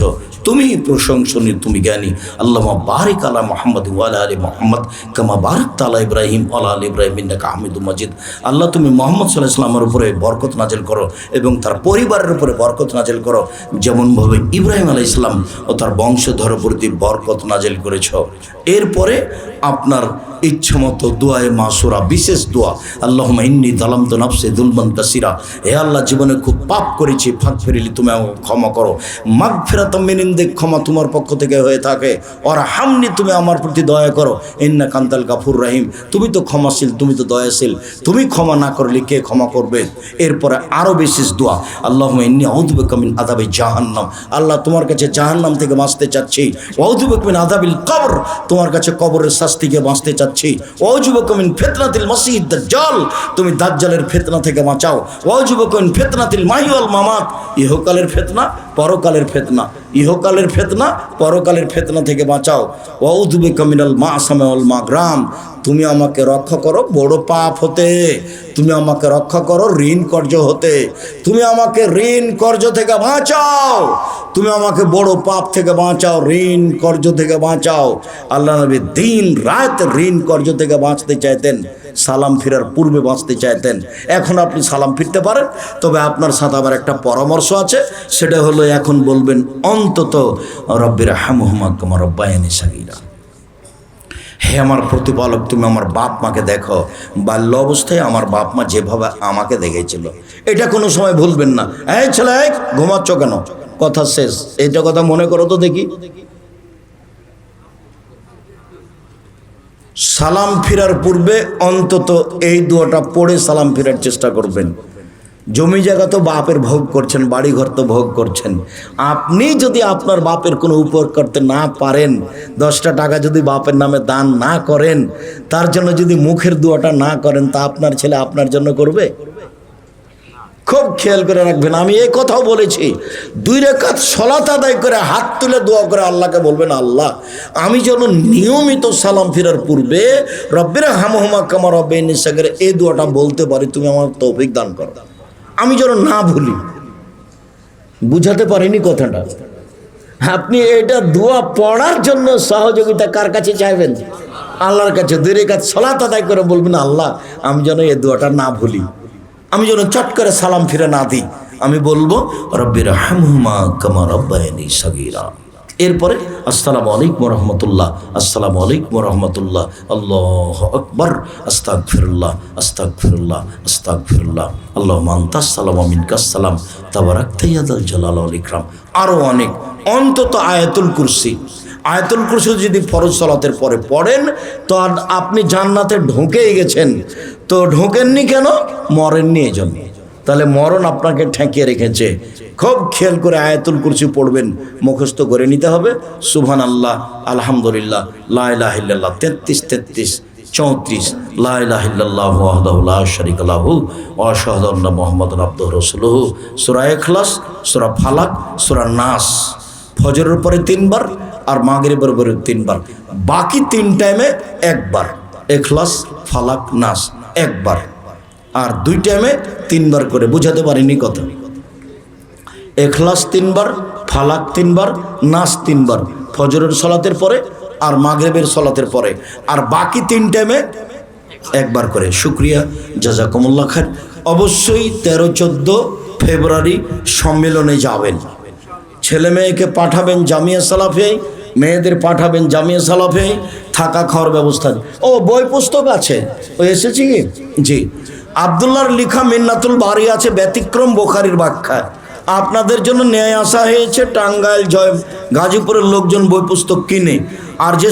তুমি প্রশংসনীয়, তুমি জ্ঞানী। আল্লাহুম্মা বারিক আলা মুহাম্মাদ ওয়া আলা আলি মুহাম্মাদ কামা বারাকতা আলা ইব্রাহিম ওয়া আলা আলি ইব্রাহিম ইন্নাকা হামিদুম মাজিদ। আল্লাহ, তুমি মুহাম্মদ সাল্লাল্লাহু আলাইহি সাল্লামের উপরে বরকত নাজিল করো এবং তার পরিবারের উপরে বরকত নাজিল করো, যেমনভাবে ইব্রাহিম আলাইহিস সালাম ও তার বংশধরের প্রতি বরকত নাজিল করেছ। এরপরে আপনার ইচ্ছামতো দোয়ায়ে মাসুরা, বিশেষ দোয়া, আল্লাহুম্মা ইন্নী যালামতু নাফসি যুলমান কাসীরা, হে আল্লাহ, জীবনে খুব পাপ করেছি, ফাগফিরলি, তুমি আমাকে ক্ষমা করো। মাগফিরাতাম মিন ইনদিক, ক্ষমা তোমার পক্ষ থেকে হয়ে থাকে। ওয়ারহামনি, তুমি আমার প্রতি দয়া করো। ইন্নাকা আনতাল গাফুর রহিম, তুমি তো ক্ষমাশীল, তুমি তো দয়াশীল, তুমি ক্ষমা না করলে কে ক্ষমা করবে? এরপরে আরও বিশেষ দোয়া, আল্লাহুম্মা ইন্নী আউযু বিকা মিন আযাবি জাহান্নাম, আল্লাহ তোমার কাছে জাহান্নাম থেকে বাঁচতে চাচ্ছি। ওয়াউযু বিকা মিন আযাবিল কবর, তোমার কাছে কবরের শাস্তি থেকে বাঁচতে চাচ্ছি। ওয়াউযু বিকা মিন ফিতনাতিল মাসিহিদ দাজ্জাল, দাজ্জাল, তুমি দাজ্জালের ফিতনা থেকে বাঁচাও। ওয়াজুবকুন ফিতনাতিল মাহি ওয়াল মামাত, ইহকালের ফিতনা পরকালের ফিতনা, ইহকালের ফিতনা পরকালের ফিতনা থেকে বাঁচাও। ওয়াউযু বিকা মিনাল মা'সামি ওয়াল মাগরাম, তুমি আমাকে রক্ষা করো বড় পাপ হতে, তুমি আমাকে রক্ষা করো ঋণ কর্জ হতে, তুমি আমাকে ঋণ কর্জ থেকে বাঁচাও, তুমি আমাকে বড় পাপ থেকে বাঁচাও, ঋণ কর্জ থেকে বাঁচাও। আল্লাহ নবী দিন রাত ঋণ কর্জ থেকে বাঁচতে চাইতেন, সালাম ফিরার পূর্বে বাঁচতে চাইতেন। এখন আপনি সালাম ফিরতে পারেন, তবে আপনার সাথে আমার একটা পরামর্শ আছে, সেটা হলো এখন বলবেন অন্তত রব্বির হামহুমা কামা রাব্বায়ানি সাগীরা। হে আমার প্রতিপালক, তুমি আমার বাপ মাকে দেখো, বাল্য অবস্থায় আমার বাপ মা যেভাবে আমাকে দেখেছিল, এটা কোনো সময় ভুলবেন না। এই ছেলে ঘুমাচ্ছ কেন? কথা শেষ, এইটা কথা মনে করো তো দেখি। সালাম ফিরার পূর্বে অন্তত এই দোয়াটা পড়ে সালাম ফিরার চেষ্টা করবেন। জমি জায়গা তো বাপের ভোগ করছেন, বাড়িঘর তো ভোগ করছেন, আপনি যদি আপনার বাপের কোনো উপকার করতে না পারেন, 10টা টাকা যদি বাপের নামে দান না করেন, তার জন্য যদি মুখের দোয়াটা না করেন, তা আপনার ছেলে আপনার জন্য করবে? খুব খেয়াল করে রাখবেন। আমি এই কথাও বলেছি, 2 রাকাত সালাত আদায় করে হাত তুলে দোয়া করে আল্লাহকে বলবেন, আল্লাহ আমি যেন নিয়মিত সালাম ফিরার পূর্বে রব্বির হামহুমা কামা রাব্বায়ানি সাগীরা এই দোয়াটা বলতে পারি, তুমি আমার তৌফিক দান করো, আমি যেন না ভুলি। বুঝাতে পারিনি কথাটা? আপনি এটা দোয়া পড়ার জন্য সহযোগিতা কার কাছে চাইবেন? আল্লাহর কাছে। 2 রাকাত সালাত আদায় করে বলবেন, আল্লাহ আমি যেন এই দোয়াটা না ভুলি, আমি যেন চট করে সালাম ফিরে না দিই। আমি বলবো রব্বির হামহুমা কামা রাব্বায়ানি সাগীরা। এরপরে আসসালামু আলাইকুম রহমতুল্লাহ, আসসালামু আলাইকুম রহমতুল্লাহ, আল্লাহু আকবার, আস্তাগফিরুল্লাহ, আস্তাগফিরুল্লাহ, আস্তাগফিরুল্লাহ, আল্লাহুম্মা আনতাস সালাম ওয়া মিনকাস সালাম, তাবারাকতা ইয়া যাল জালালি ওয়াল ইকরাম। আরও অনেক, অন্তত আয়াতুল কুরসি। আয়াতুল কুরসি যদি ফরজ সালাতের পরে পড়েন তো আপনি জান্নাতে ঢুকেই গেছেন। তো ঢোকেননি কেন? মরেননি এই জন্য। তাহলে মরণ আপনাকে ঠেকিয়ে রেখেছে। খুব খেয়াল করে আয়াতুল কুরসি পড়বেন, মুখস্থ করে নিতে হবে। সুবহানাল্লাহ, আলহামদুলিল্লাহ, লা ইলাহা ইল্লাল্লাহ 33 33 34, লা ইলাহা ইল্লাল্লাহু ওয়াহদাহু লা শারীকা লাহু ওয়া আশহাদু আন্না মুহাম্মাদান আবদুহু ওয়া রাসূলুহু। সূরা ইখলাস, সূরা ফালাক, সূরা নাস ফজরের পরে 3 বার আর মাগরিবের পরে 3 বার, বাকি 3 টাইমে একবার। ইখলাস, ফালাক, নাস একবার, আর 2 টাইমে 3 বার করে। বুঝাতে পারিনি কথা? ইখলাস 3 বার, ফালাক 3 বার, নাস 3 বার, ফজরের সালাতের পরে আর মাগরিবের সালাতের পরে, আর বাকি 3 টাইমে একবার করে। শুকরিয়া, জাযাকুমুল্লাহ খাইর। অবশ্যই 13-14 ফেব্রুয়ারি সম্মেলনে যাবেন। ছেলে মেয়েকে পাঠাবেন জামিয়া সালাফে, মেয়েদের পাঠাবেন জামিয়া সালাফে, থাকা খাওয়ার ব্যবস্থা। ও বই পুস্তক আছে, ও এসেছে কি? জি, আব্দুল্লাহর লেখা মিন্নাতুল বারি আছে ব্যতিক্রম বুখারীর ব্যাখ্যা, আপনাদের জন্য নিয়ে আসা হয়েছে। টাঙ্গাইল, গাজীপুরের লোকজন বই পুস্তক কিনে, আর যে